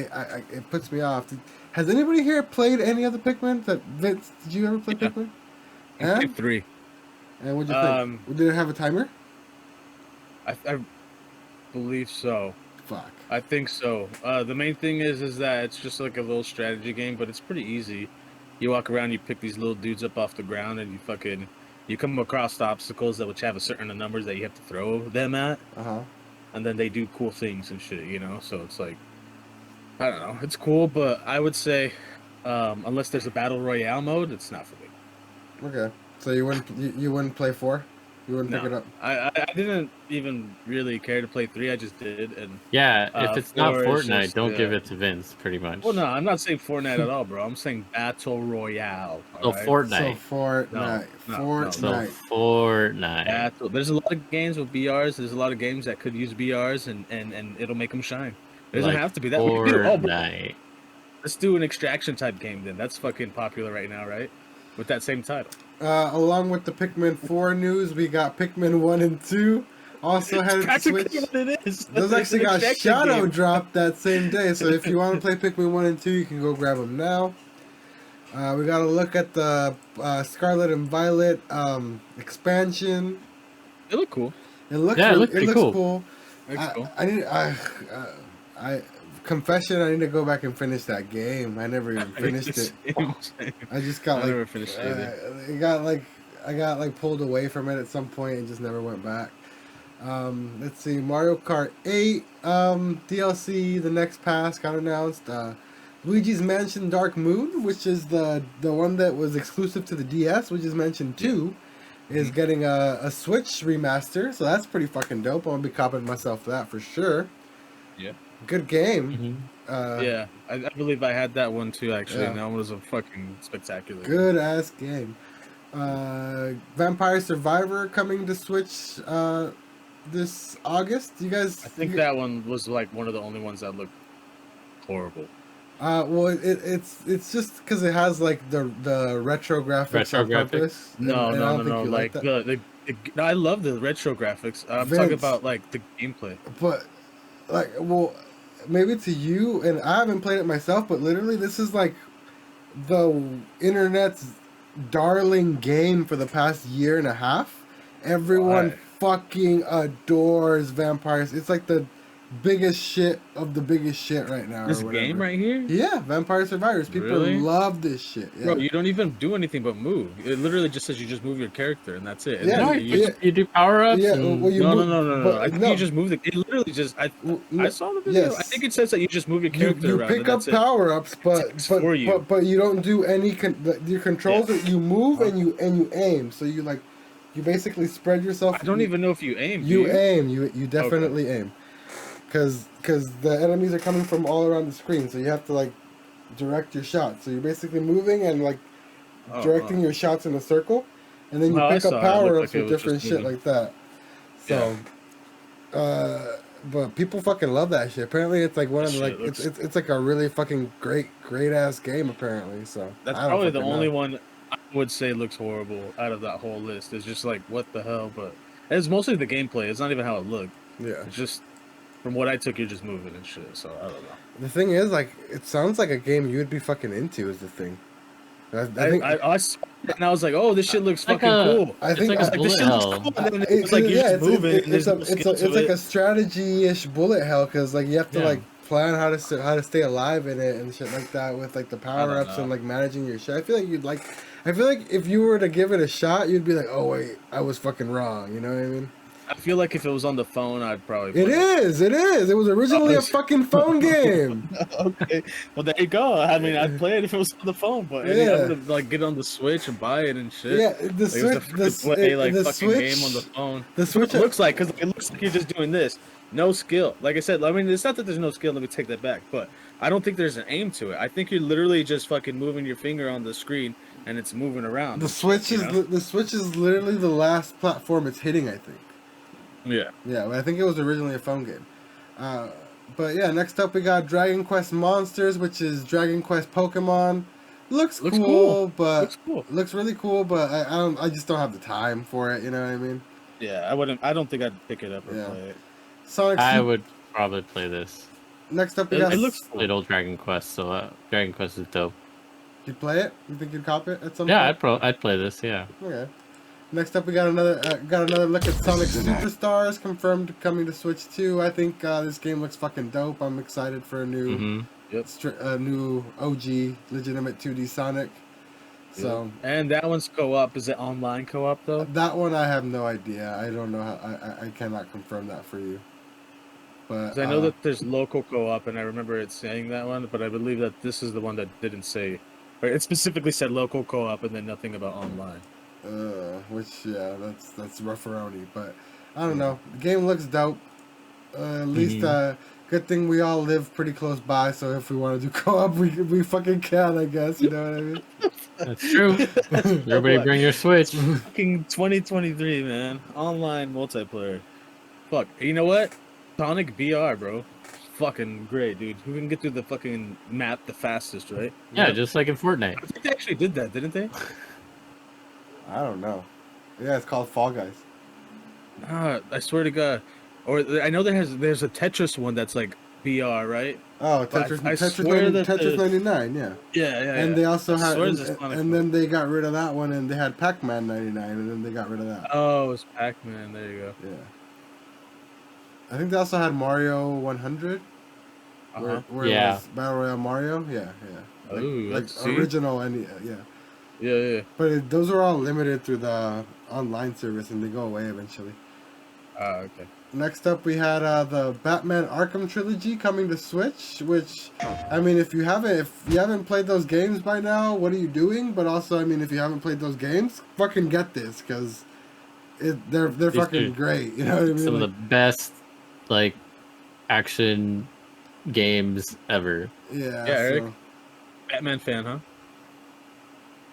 it puts me off. Has anybody here played any of the Pikmin? Vince, did you ever play Yeah. Pikmin? Pikmin And 3. what'd you think? Did it have a timer? I believe so. Fuck. I think so. The main thing is that it's just like a little strategy game, but it's pretty easy. You walk around, you pick these little dudes up off the ground, and you come across obstacles that which have a certain numbers that you have to throw them at, and then they do cool things and shit, you know. So it's like, I don't know, it's cool, but I would say, unless there's a battle royale mode, it's not for me. Okay. So you wouldn't play 4? You wouldn't pick it No, up? I didn't even really care to play 3. I just did, and Yeah, if it's not 4 is Fortnite, just, don't give it to Vince. Pretty much. well, no, I'm not saying Fortnite at all, bro. I'm saying battle royale. So alright? Fortnite. So Fortnite. No, Fortnite. So Fortnite. There's a lot of games with BRs. There's a lot of games that could use BRs, and it'll make them shine. It doesn't Like have to be that. We could do, oh, bro, Fortnite. let's do an extraction type game then. That's fucking popular right now, right? With that same title. Along with the Pikmin 4 news, we got Pikmin 1 and 2. Also headed to Practically Switch. what it is. Those It's actually an got extraction shadow game. dropped that same day, so if you want to play Pikmin 1 and 2, you can go grab them now. We got to look at the Scarlet and Violet expansion. It looked cool. It looks Yeah, it really- looked pretty cool. cool. Looks cool. I confession, I need to go back and finish that game. I never even finished it. Same. I just got I never finished it either. I got pulled away from it at some point and just never went back. Let's see, Mario Kart 8 DLC, the next pass got announced. Luigi's Mansion Dark Moon, which is the one that was exclusive to the DS, Luigi's Mansion 2, is getting a Switch remaster, so that's pretty fucking dope. I'm gonna be copying myself that for sure. Yeah. Good game. Yeah, I believe I had that one too. Actually, Yeah. and that was a fucking spectacular. Good ass game. Vampire Survivor coming to Switch this August. You guys? I think that one was like one of the only ones that looked horrible. Well, it's just because it has like the retro graphics on purpose. No, and I no, don't no, think no. you Like that. no, I love the retro graphics. I'm Vince. talking about like the gameplay. But like, well, maybe to you, and I haven't played it myself, but literally, this is like the internet's darling game for the past year and a half. Everyone Why? fucking adores vampires. It's like biggest shit of the biggest shit right now. This or whatever. game right here? Yeah, Vampire Survivors. People Really? love this shit. Yeah. Bro, you don't even do anything but move. It literally just says you just move your character and that's it. And Yeah, No, then you do power ups. Yeah, and... well, you no, move, no. but I think no. you just move the. It literally just. I saw the video. Yes. I think it says that you just move your character You around. pick and up that's it. power ups, for you. but you don't do any. Your controls. Yeah. You move and you aim. So you like, you basically spread yourself. I don't even know if you aim. do You aim. You definitely Okay. aim. Because the enemies are coming from all around the screen, so you have to like direct your shots. So you're basically moving and like directing your shots in a circle, and then you Oh, I pick up saw it. It power looked ups like it with was different just shit moving. like that. So, but people fucking love that shit. Apparently, it's like one of the That like shit it's like a really fucking great ass game. Apparently, so That's I don't probably the fucking only know. one I would say looks horrible out of that whole list. It's just like what the hell, but it's mostly the gameplay. It's not even how it looked. Yeah. It's just from what I took, you're just moving and shit. So I don't know. The thing is, like, it sounds like a game you would be fucking into. Is the thing. I think I saw it and I was like, oh, this shit looks like fucking a- cool. I It's think like I was a like, this bullet shit looks hell. cool. And then it was like you're just moving. and there's no skill it's to like it. a strategy-ish bullet hell because like you have to Yeah. like plan how to stay alive in it and shit like that with like the power ups know. and like managing your shit. I feel like if you were to give it a shot, you'd be like, oh wait, I was fucking wrong. You know what I mean? I feel like if it was on the phone, I'd probably. Play It is. It was originally a Oh, fucking phone game. Okay, well there you go. I mean, I'd play it if it was on the phone, but I mean, I Yeah. would have like get on the Switch and buy it and shit. Yeah, the Like, it was a Switch, free-to-play, like the fucking Switch, game on the phone. the Switch. It looks like because it looks like you're just doing this, no skill. Like I said, I mean, it's not that there's no skill. Let me take that back, but I don't think there's an aim to it. I think you're literally just fucking moving your finger on the screen and it's moving around. The Switch is you know? the Switch is literally the last platform it's hitting. I think. Yeah. Yeah, I think it was originally a phone game. But yeah, next up we got Dragon Quest Monsters, which is Dragon Quest Pokemon. Looks cool, but Looks cool. looks really cool, but I just don't have the time for it. You know what I mean? Yeah, I wouldn't. I don't think I'd pick it up or Yeah. play it. Sonic. I would probably play this. Next up we It got. looks cool. Played old Dragon Quest, so Dragon Quest is dope. You'd play it? You think you'd cop it at some Yeah, point? I'd play this. Yeah. Okay. Next up, we got another look at Sonic Superstars, confirmed coming to Switch 2. I think this game looks fucking dope. I'm excited for a new, new OG legitimate 2D Sonic. So And that one's co-op. Is it online co-op though? that one I have no idea. I don't know how. I cannot confirm that for you. But 'Cause I know that there's local co-op, and I remember it saying that one, but I believe that this is the one that didn't say, or it specifically said local co-op and then nothing about online. which yeah, that's rough-a-rowdy, but I don't know. The game looks dope. At least good thing we all live pretty close by, so if we want to do co-op, we fucking can, I guess. You know what I mean? That's true. Everybody bring your Switch. Fucking 2023, man. Online multiplayer. Fuck. You know what? Sonic BR, bro. Fucking great, dude. Who can get through the fucking map the fastest, right? Yeah, just like in Fortnite. I think they actually did that, didn't they? I don't know. Yeah, it's called Fall Guys. I swear to God. Or I know there's a Tetris one that's like BR, right? Oh, But Tetris, I Tetris, swear 90, that Tetris the- 99, yeah. Yeah. And they also I had, swear and, there's a Sonic and one. then they got rid of that one, and they had Pac-Man 99, and then they got rid of that. Oh, it's Pac-Man. There you go. Yeah. I think they also had Mario 100, where it Yeah. was Battle Royale Mario. Yeah. Like, Ooh, like let's see. original, and yeah. Yeah. But those are all limited through the online service, and they go away eventually. Okay. Next up, we had the Batman Arkham trilogy coming to Switch. Which, I mean, if you haven't played those games by now, what are you doing? But also, I mean, if you haven't played those games, fucking get this because they're These fucking are great. You know what I mean? Some of the Like, best, like, action games ever. yeah. Yeah, Eric. So. Batman fan, huh?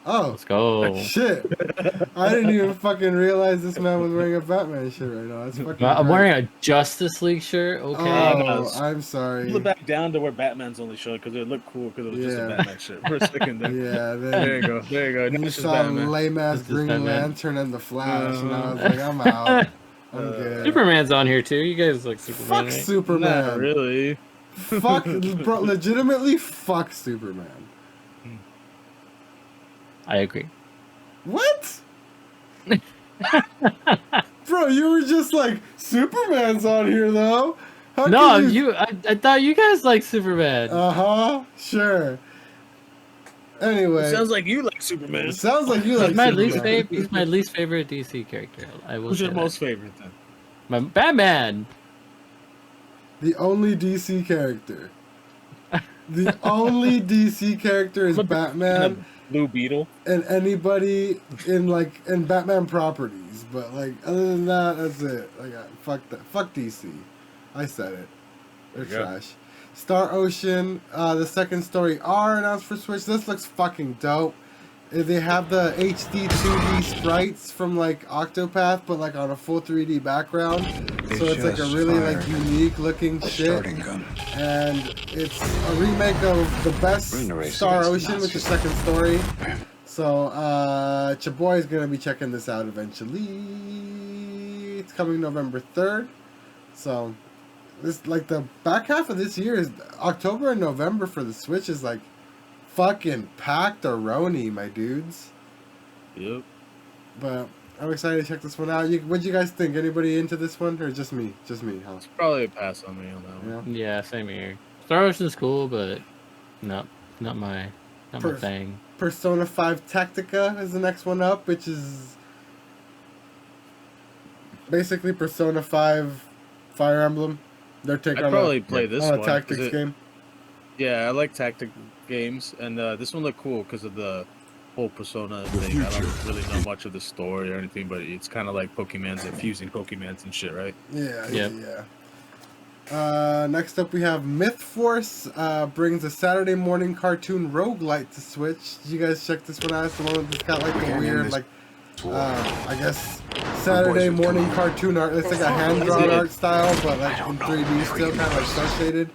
Oh. Let's go. Shit! I didn't even fucking realize this man was wearing a Batman shirt right now. That's fucking. I'm great. wearing a Justice League shirt. Okay. Oh, no, I'm sorry. Pull it back down to where Batman's only showed because it looked cool because it was just Yeah. a Batman shirt for a second there. Yeah, There you go. There you go. Now You it's just saw Batman. lame ass This is Green Batman. Lantern and the Flash, and I was like, I'm out. I'm good. Superman's on here too. You guys like Superman, Fuck right? Superman. Not really. Fuck, bro, legitimately fuck Superman. I agree. What? Bro, you were just like, Superman's on here though. How No, can I thought you guys liked Superman. Sure. Anyway, It sounds like you like Superman. it sounds like you like He's my Superman. least favorite. He's my least favorite DC character. I will Who's say your that. most favorite then? My Batman. The only DC character. The only DC character is Batman Blue Beetle. and anybody in Batman properties. But like other than that, that's it. Like fuck that. Fuck DC. I said it. They're trash. Star Ocean, the second story R announced for Switch. This looks fucking dope. They have the HD 2D sprites from like Octopath, but like on a full 3D background. So it's like a really like unique looking shit. And it's a remake of the best Star Ocean, which is second story. So your boy is gonna be checking this out eventually. It's coming November 3rd. So this like the back half of this year is October and November for the Switch is like fucking packed a-roni, my dudes. Yep. But I'm excited to check this one out. What'd you guys think? Anybody into this one or just me? Just me, huh? It's probably a pass on me on that one. Yeah, same here. Star Ocean's cool, but not my thing. Persona 5 Tactica is the next one up, which is basically Persona 5 Fire Emblem. They're taking I'd probably play this on one. a tactics game. Yeah, I like tactic games, and this one looked cool because of the whole Persona thing. I don't really know much of the story or anything, but it's kind of like Pokemans and fusing Pokemans and shit, right? Yeah. Next up we have Myth Force brings a Saturday morning cartoon roguelite to Switch. Did you guys check this one out? It's the one that's got like the weird like I guess Saturday morning cartoon art. It's like a hand-drawn art style, but like in 3D still, kind of like cel shaded.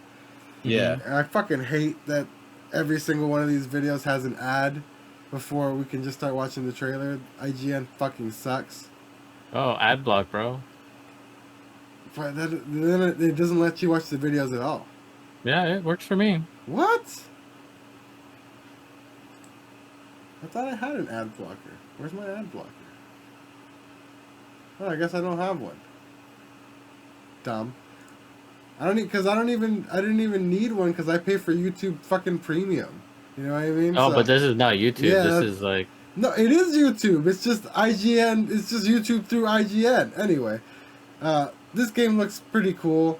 Yeah. And I fucking hate that every single one of these videos has an ad before we can just start watching the trailer. IGN fucking sucks. Oh, ad block, bro. But then it doesn't let you watch the videos at all. Yeah, it works for me. What? I thought I had an ad blocker. Where's my ad blocker? Oh, I guess I don't have one. Dumb. I didn't even need one because I pay for YouTube fucking Premium. You know what I mean? Oh, but this is not YouTube. Yeah, this is like... No, it is YouTube. It's just IGN. It's just YouTube through IGN. Anyway, this game looks pretty cool.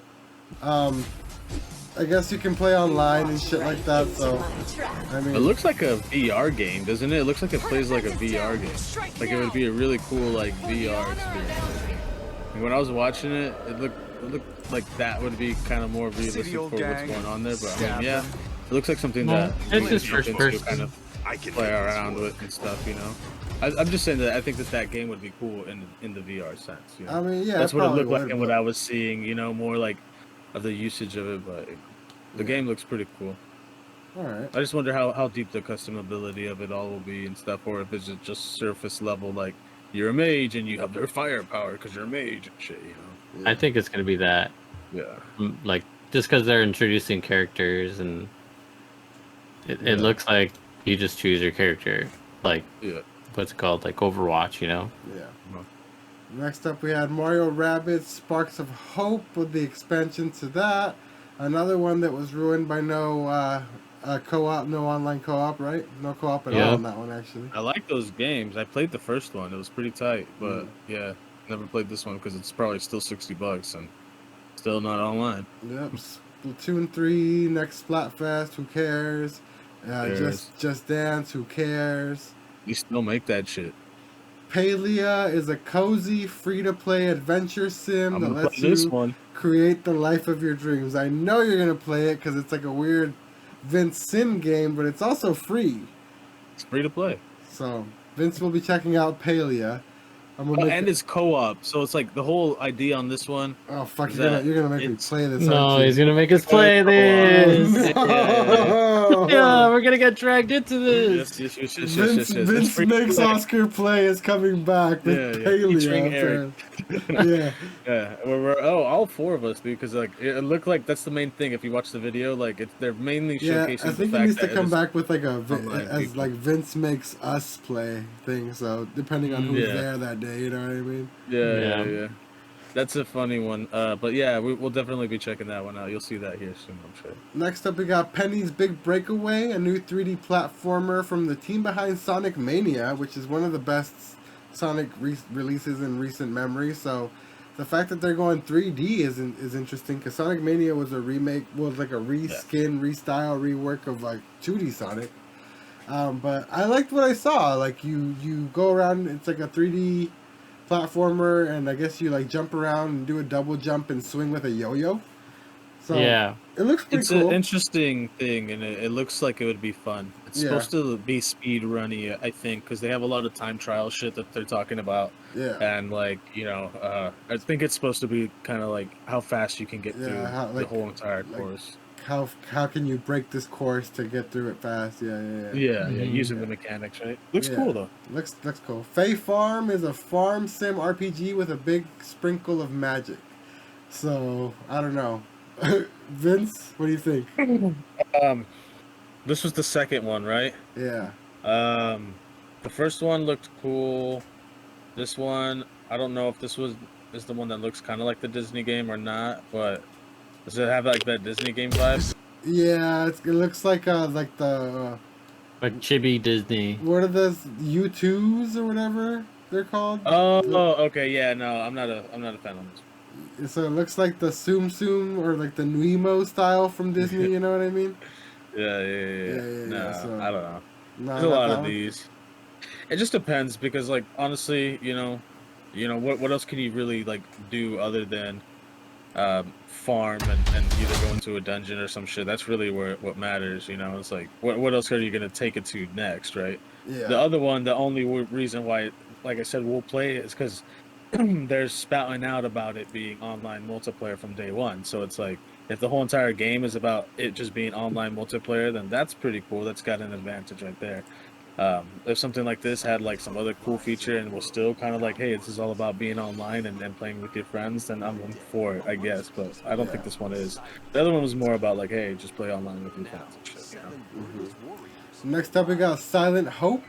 I guess you can play online and shit like that. So, I mean, it looks like a VR game, doesn't it? It looks like it plays like a VR game. Like it would be a really cool like VR experience. And when I was watching it, it looked like that would be kind of more realistic for what's going on there. But I mean, yeah, it looks like something that it's just first person. kind of play around with and stuff, you know. I'm just saying that I think that game would be cool in the VR sense. You know? I mean, yeah, that's what it looked like and what I was seeing. You know, more like of the usage of it, but the game looks pretty cool. All right. I just wonder how deep the customability of it all will be and stuff, or if it's just surface level, like you're a mage and you have their firepower because you're a mage and shit. You know. I think it's gonna be that. Yeah. Like just because they're introducing characters and it looks like you just choose your character, like what's it called, like Overwatch, you know? Yeah. Next up, we had Mario Rabbids Sparks of Hope with the expansion to that. Another one that was ruined by no co-op, no online co-op, right? No co-op at all on that one, actually. I like those games. I played the first one. It was pretty tight, but yeah, never played this one because it's probably still $60 and still not online. Yep. Splatoon 3, next Splatfest, who cares? Just Dance, who cares? You still make that shit. Palia is a cozy, free-to-play adventure sim that lets you create the life of your dreams. I know you're going to play it because it's like a weird Vince Sim game, but it's also free. It's free to play. So, Vince will be checking out Palia. And it's co-op, so it's like the whole idea on this one. Oh fuck! You're gonna make me play this. No, he's gonna make us play this. No. Yeah, we're gonna get dragged into this. Vince makes Oscar play is coming back with Palia. All four of us, dude. Because like it looked like that's the main thing. If you watch the video, like they're mainly showcasing. I think he needs to come back with like like Vince makes us play thing. So depending on who's there that day. You know what I mean? Yeah. That's a funny one. But yeah, we'll definitely be checking that one out. You'll see that here soon, I'm sure. Next up, we got Penny's Big Breakaway, a new 3D platformer from the team behind Sonic Mania, which is one of the best Sonic releases in recent memory. So the fact that they're going 3D is interesting, because Sonic Mania was a remake, was like a reskin, restyle, rework of like 2D Sonic. But I liked what I saw. Like you go around, it's like a 3D platformer, and I guess you like jump around and do a double jump and swing with a yo-yo. So Yeah. it looks pretty It's cool. an interesting thing, and it looks like it would be fun. It's supposed to be speed runny, I think, because they have a lot of time trial shit that they're talking about. Yeah. And like, you know, I think it's supposed to be kind of like how fast you can get through the whole entire course. How can you break this course to get through it fast? Yeah. Using the mechanics, right? Looks cool though. Looks cool. Fae Farm is a farm sim RPG with a big sprinkle of magic. So I don't know. Vince, what do you think? This was the second one, right? Yeah. The first one looked cool. This one, I don't know if this is the one that looks kind of like the Disney game or not, but does it have like that Disney game vibe? Yeah, it looks like the Like chibi Disney. what are those U2s or whatever they're called? Oh, okay, yeah, no, I'm not a fan of this. So it looks like the Tsum Tsum or like the Nuimo style from Disney. You know what I mean? Yeah. No, so- I don't know. No, There's a not lot that of one? these. It just depends because, like, honestly, you know, what else can you really like do other than farm and either go into a dungeon or some shit? That's really what matters. You know, it's like what else are you gonna take it to next, right? Yeah. The other one, the only reason why, like I said, we'll play it is because they're spouting out about it being online multiplayer from day one. So it's like, if the whole entire game is about it just being online multiplayer, then that's pretty cool. That's got an advantage right there. If something like this had like some other cool feature and was still kind of like, hey, this is all about being online and playing with your friends, then I'm for it, I guess. But I don't think this one is. The other one was more about like, hey, just play online with your friends and shit, you know? Next up, we got Silent Hope.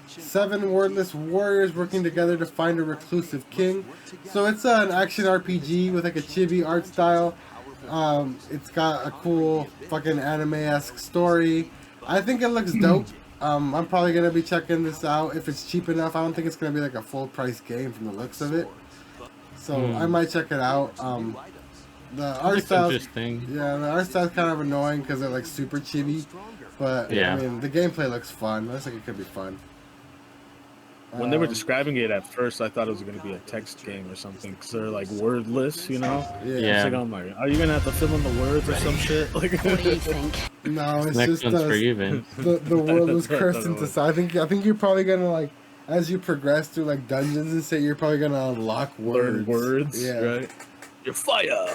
7 wordless warriors working together to find a reclusive king. So it's an action RPG with like a chibi art style. It's got a cool fucking anime-esque story. I think it looks dope. I'm probably gonna be checking this out if it's cheap enough. I don't think it's gonna be like a full price game from the looks of it. So I might check it out. The art style, interesting. yeah, the art style's kind of annoying because they're like super chibi. But Yeah. I mean, the gameplay looks fun. Looks like it could be fun. When they were describing it at first, I thought it was going to be a text game or something, because they're like wordless, you know? Yeah. It's like, oh my, are you going to have to fill in the words or some shit? Like, What do you think? No, it's Next just one's for you, Vince. the world was That's cursed what into it was. size. I think you're probably gonna like, as you progress through like dungeons and shit, you're probably gonna unlock learn words, Yeah. right? You're fire!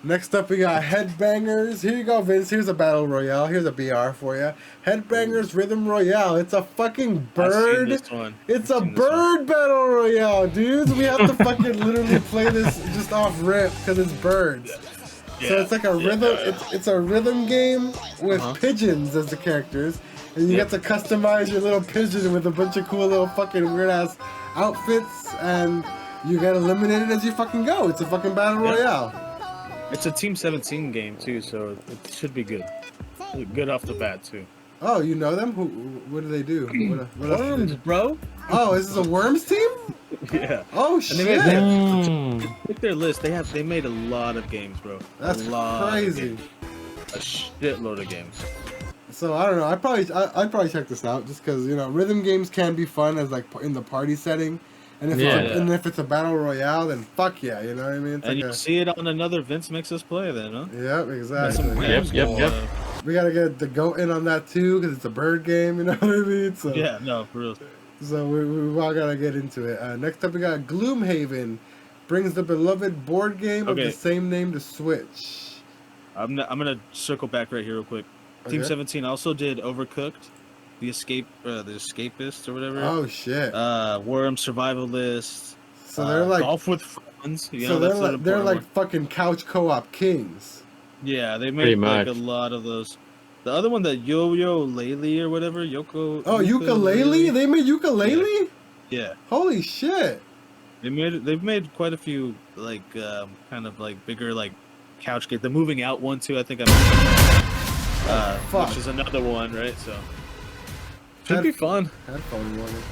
Next up, we got Headbangers. Here you go, Vince. Here's a battle royale. Here's a BR for you. Headbangers Rhythm Royale. It's a fucking I've seen bird. this one. It's I've a seen this one. bird battle royale, dudes. We have to fucking literally play this just off rip because it's birds. So it's like a rhythm. It's a rhythm game with pigeons as the characters, and you get to customize your little pigeon with a bunch of cool little fucking weird ass outfits, and you get eliminated as you fucking go. It's a fucking battle royale. It's a Team 17 game, too, so it should be good. Good off the bat, too. Oh, you know them? What do they do? What else do they Worms, do? bro! Oh, is this a Worms team? Yeah. Oh And shit! they made Mm. Look at their list. They made a lot of games, bro. That's a lot crazy. Of games. A shitload of games. So I don't know. I'd probably check this out just because rhythm games can be fun as like in the party setting, and if Yeah. if it's a battle royale, then fuck yeah, you know what I mean? It's And like you see it on another Vince Makes Us Play, then, huh? Yep, Got exactly. some Yep, games yep, going yep. on. We gotta get the goat in on that too because it's a bird game, you know what I mean? So Yeah, no, for real. So we all gotta get into it. Next up, we got Gloomhaven, brings the beloved board game of Okay. the same name to Switch. I'm gonna circle back right here real quick. Team Okay. 17 also did Overcooked, the Escapist or whatever. Oh shit! Worm Survivalist. So they're like Golf with Friends. You so know, they're that's an like they're important like one. fucking couch co-op kings. Yeah, they Pretty made like a much. lot of those. The other one, the Yo-Yo-Lele or whatever, Oh, ukulele? They made ukulele? Yeah, Holy shit! They've made quite a few like kind of like bigger like couch games. The moving out one too. I think I mentioned, Fuck. which is another one, right? So should be fun. Headphone warning.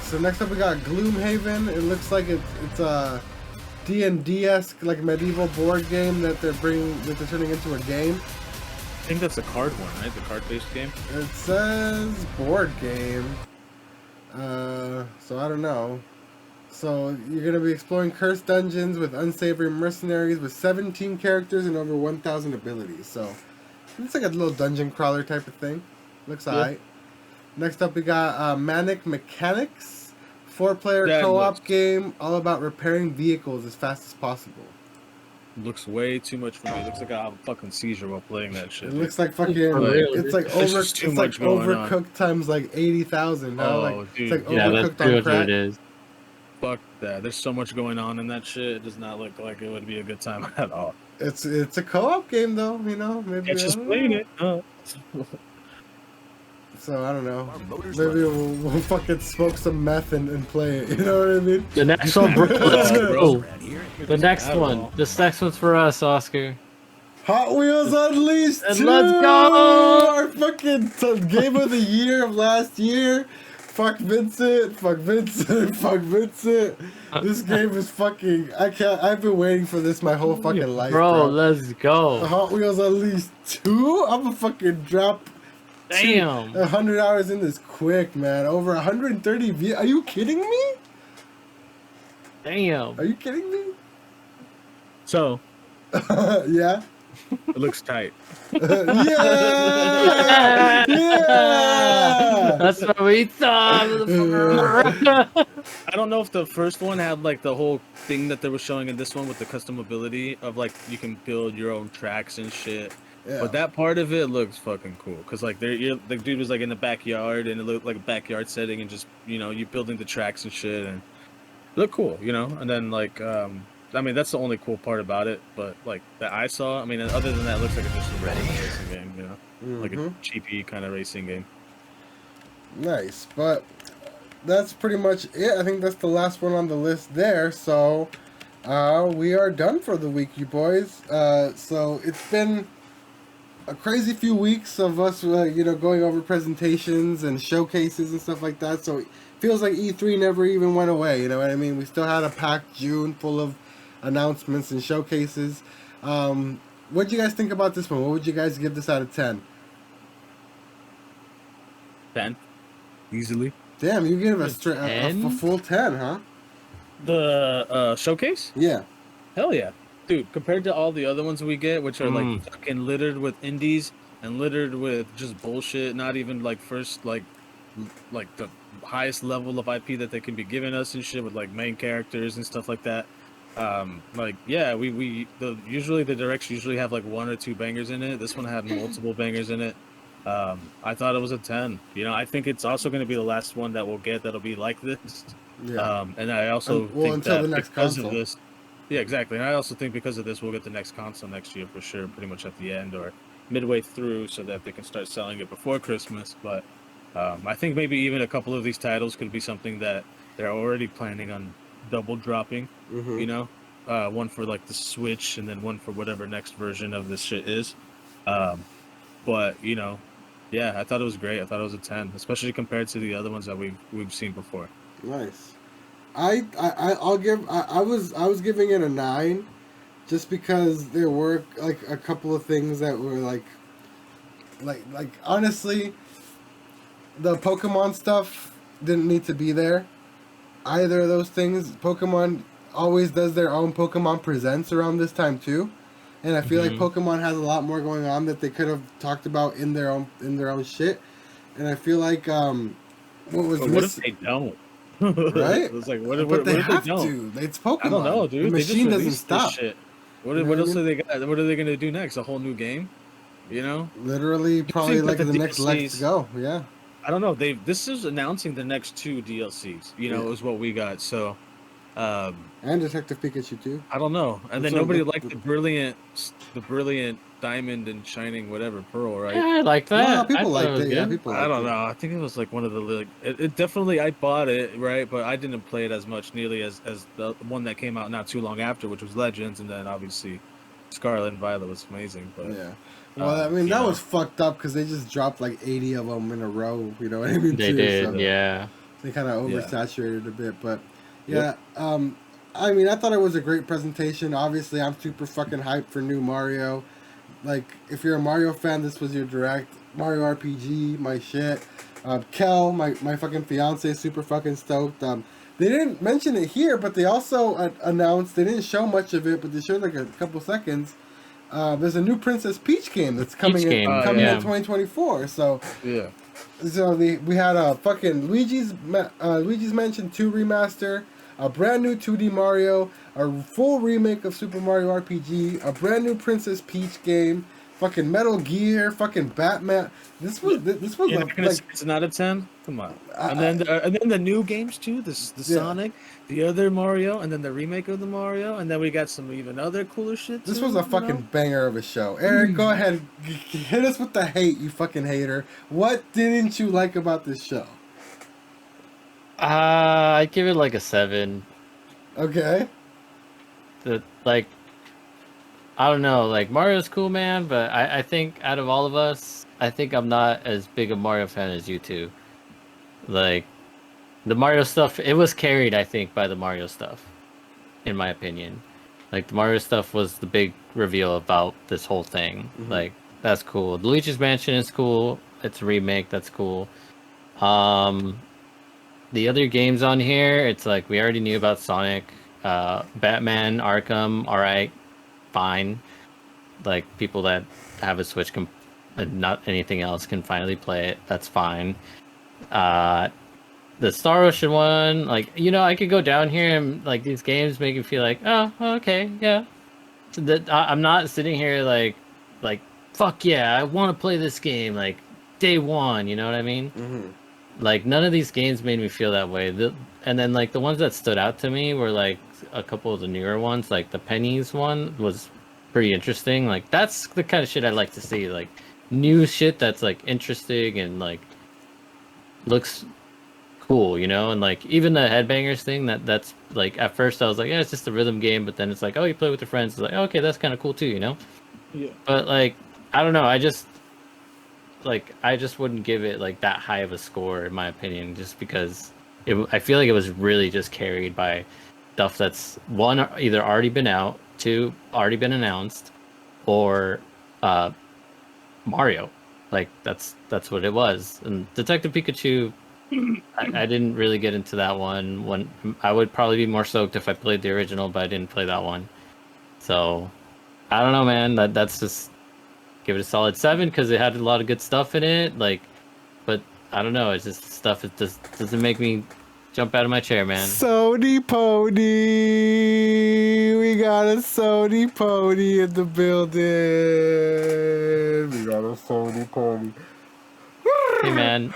So next up we got Gloomhaven. It looks like it's a D&D-esque like medieval board game that they're turning into a game. I think that's the card one, right? The card-based game. It says board game. So I don't know. So you're gonna be exploring cursed dungeons with unsavory mercenaries with 17 characters and over 1,000 abilities. So it's like a little dungeon crawler type of thing. Looks alright. Next up we got Manic Mechanics, 4-player co-op game all about repairing vehicles as fast as possible. Looks way too much for me. It looks like I have a fucking seizure while playing that shit. It looks like fucking. Really? It's like overcooked times like 80,000. Oh, like, dude. It's like Yeah, that's overcooked pretty on much what crack. it is. Fuck that. There's so much going on in that shit. It does not look like it would be a good time at all. It's a co-op game though, you know. Maybe It's just playing it. So I don't know. Maybe we'll fucking smoke some meth and play it. You know what I mean? The next one, bro. Let's go. The next I one. don't know. This next one's for us, Oscar. Hot Wheels Unleashed And 2! let's go! Our fucking game of the year of last year. Fuck Vincent. Fuck Vincent. Fuck Vincent. This game is fucking. I've been waiting for this my whole fucking life, bro. Let's go. Hot Wheels Unleashed 2? I'm gonna fucking drop. Damn. 100 hours in this quick, man. Over 130 views. Are you kidding me? Damn. Are you kidding me? So, Yeah. it looks tight. Yeah! Yeah! That's what we thought. I don't know if the first one had like the whole thing that they were showing in this one with the customability of like you can build your own tracks and shit. Yeah. But that part of it looks fucking cool because like the dude was like in the backyard and it looked like a backyard setting and just you building the tracks and shit and it looked cool, and then like I mean that's the only cool part about it. But like that I saw, I mean other than that, it looks like it's just a regular racing game, like a cheapy kind of racing game. Nice, but that's pretty much it. I think that's the last one on the list there. So we are done for the week, you boys. So it's been a crazy few weeks of us, going over presentations and showcases and stuff like that. So it feels like E3 never even went away. You know what I mean? We still had a packed June full of announcements and showcases. What do you guys think about this one? What would you guys give this out of 10? 10, easily. Damn, you give a full 10, huh? The showcase? Yeah. Hell yeah. Dude, compared to all the other ones we get, which are like fucking littered with indies and littered with just bullshit, not even like first like the highest level of IP that they can be giving us and shit with like main characters and stuff like that. Usually the directs usually have like 1 or 2 bangers in it. This one had multiple bangers in it. I thought it was a 10. I think it's also going to be the last one that we'll get that'll be like this. Yeah. And I also think until that the next because console. of this. Yeah, exactly. And I also think because of this, we'll get the next console next year for sure, pretty much at the end or midway through so that they can start selling it before Christmas. But I think maybe even a couple of these titles could be something that they're already planning on double dropping, one for like the Switch and then one for whatever next version of this shit is. But, yeah, I thought it was great. I thought it was a 10, especially compared to the other ones that we've seen before. Nice. I was giving it a 9 just because there were like a couple of things that were like honestly the Pokemon stuff didn't need to be there. Either of those things. Pokemon always does their own Pokemon Presents around this time too. And I feel like Pokemon has a lot more going on that they could have talked about in their own shit. And I feel like what if they don't? Right? It's like what but if they they have don't? to. It's Pokemon. I don't know, dude. The They just machine doesn't released this stop. shit. What You know what else I do they got? What are they gonna do next? A whole new game? Literally, probably think like that the the next leg to DLCs go. Yeah. I don't know. This is announcing the next 2 DLCs. Is what we got. So And Detective Pikachu too. I don't know. And then So nobody liked the brilliant diamond and shining whatever pearl, right? Yeah, I like that. No, I people thought liked was it. Yeah, good. people. I Liked don't it. know. I think it was like one of the like. It definitely I bought it right, but I didn't play it as much nearly as the one that came out not too long after, which was Legends, and then obviously Scarlet and Violet was amazing. But Yeah. Well, I mean, that was fucked up because they just dropped like 80 of them in a row. You know what I mean? They too, did, so yeah. They kind of oversaturated a bit, but yeah. I mean, I thought it was a great presentation. Obviously, I'm super fucking hyped for new Mario. Like, if you're a Mario fan, this was your direct Mario RPG, my shit. Kel, my fucking fiance, is super fucking stoked. They didn't mention it here, but they also announced, they didn't show much of it, but they showed like a couple seconds. There's a new Princess Peach game that's coming in 2024. So yeah. So we had a fucking Luigi's Mansion 2 remaster, a brand new 2D Mario, a full remake of Super Mario RPG, a brand new Princess Peach game, fucking Metal Gear, fucking Batman. This was You're not gonna say it's an out of 10? Come on. And then the new games too. The Sonic, the other Mario, and then the remake of the Mario, and then we got some even other cooler shit. This was a fucking banger of a show. Eric, go ahead, hit us with the hate, you fucking hater. What didn't you like about this show? I'd give it like a 7. Okay. I don't know, like Mario's cool, man, but I think out of all of us, I think I'm not as big a Mario fan as you two. Like, the Mario stuff, it was carried, I think, by the Mario stuff, in my opinion. Like, the Mario stuff was the big reveal about this whole thing. Mm-hmm. Like, that's cool. The Luigi's Mansion is cool. It's a remake, that's cool. The other games on here, it's like, we already knew about Sonic, Batman, Arkham, alright, fine. Like, people that have a Switch and not anything else can finally play it, that's fine. The Star Ocean one, like, you know, I could go down here and like these games make me feel like, oh, okay, yeah. So I'm not sitting here like fuck yeah, I want to play this game like day one. You know what I mean? Mm-hmm. Like, none of these games made me feel that way. And then like the ones that stood out to me were like a couple of the newer ones. Like the Pennies one was pretty interesting. Like, that's the kind of shit I like to see. Like, new shit that's like interesting and like looks cool, you know. And like even the Headbangers thing, that's like, at first I was like, yeah, it's just a rhythm game, but then it's like, oh, you play with your friends, it's like, oh, okay, that's kind of cool too, you know. Yeah. But like, I don't know, I just wouldn't give it like that high of a score, in my opinion, just because I feel like it was really just carried by stuff that's, one, either already been out, two, already been announced, or Mario. Like, that's what it was. And Detective Pikachu, I didn't really get into that one. When I would probably be more stoked if I played the original, but I didn't play that one. So I don't know, man. That's just, give it a solid 7 because it had a lot of good stuff in it. Like, but I don't know. It's just stuff that just doesn't make me jump out of my chair, man. Sony Pony, we got a Sony Pony in the building. We got a Sony Pony. Hey, man.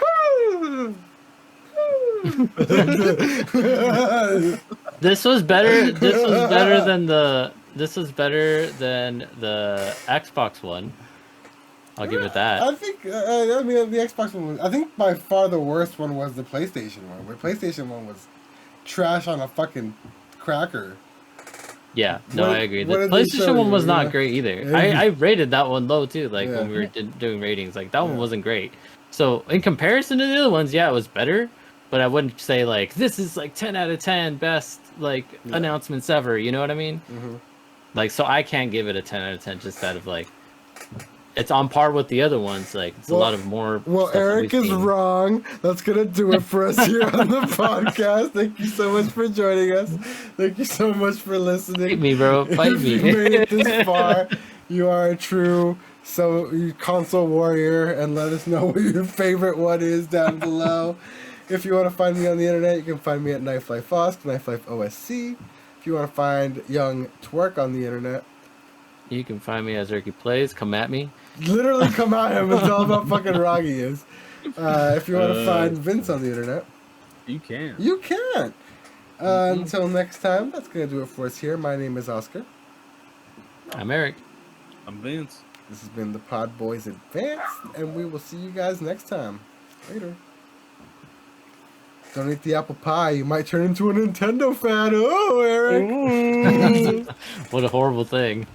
This was better than the Xbox one. I'll give it that. I think I mean, the Xbox one was, I think by far the worst one was the PlayStation one. The PlayStation one was trash on a fucking cracker. Yeah, no, I agree. The PlayStation one was not great either. I rated that one low too, like when we were doing ratings. Like, that one wasn't great. So in comparison to the other ones, yeah, it was better. But I wouldn't say like, this is like 10 out of 10 best like announcements ever. You know what I mean? Mm-hmm. Like, so I can't give it a 10 out of 10 just out of like, it's on par with the other ones. Like, it's a lot of more. Well, Eric is wrong. That's gonna do it for us here on the podcast. Thank you so much for joining us. Thank you so much for listening. Fight me, bro. Fight me. If you made it this far, you are a true console warrior, and let us know what your favorite one is down below. If you want to find me on the internet, you can find me at Knife Life Osk, Knife Life OSC. If you want to find Young Twerk on the internet, you can find me as Erky Plays. Come at me. Literally come at him. It's all about fucking wrong he is. If you want to find Vince on the internet, you can. You can. Until next time, that's going to do it for us here. My name is Oscar. I'm Eric. I'm Vince. This has been the PodBoyz Advanced, and we will see you guys next time. Later. Don't eat the apple pie. You might turn into a Nintendo fan. Oh, Eric. What a horrible thing.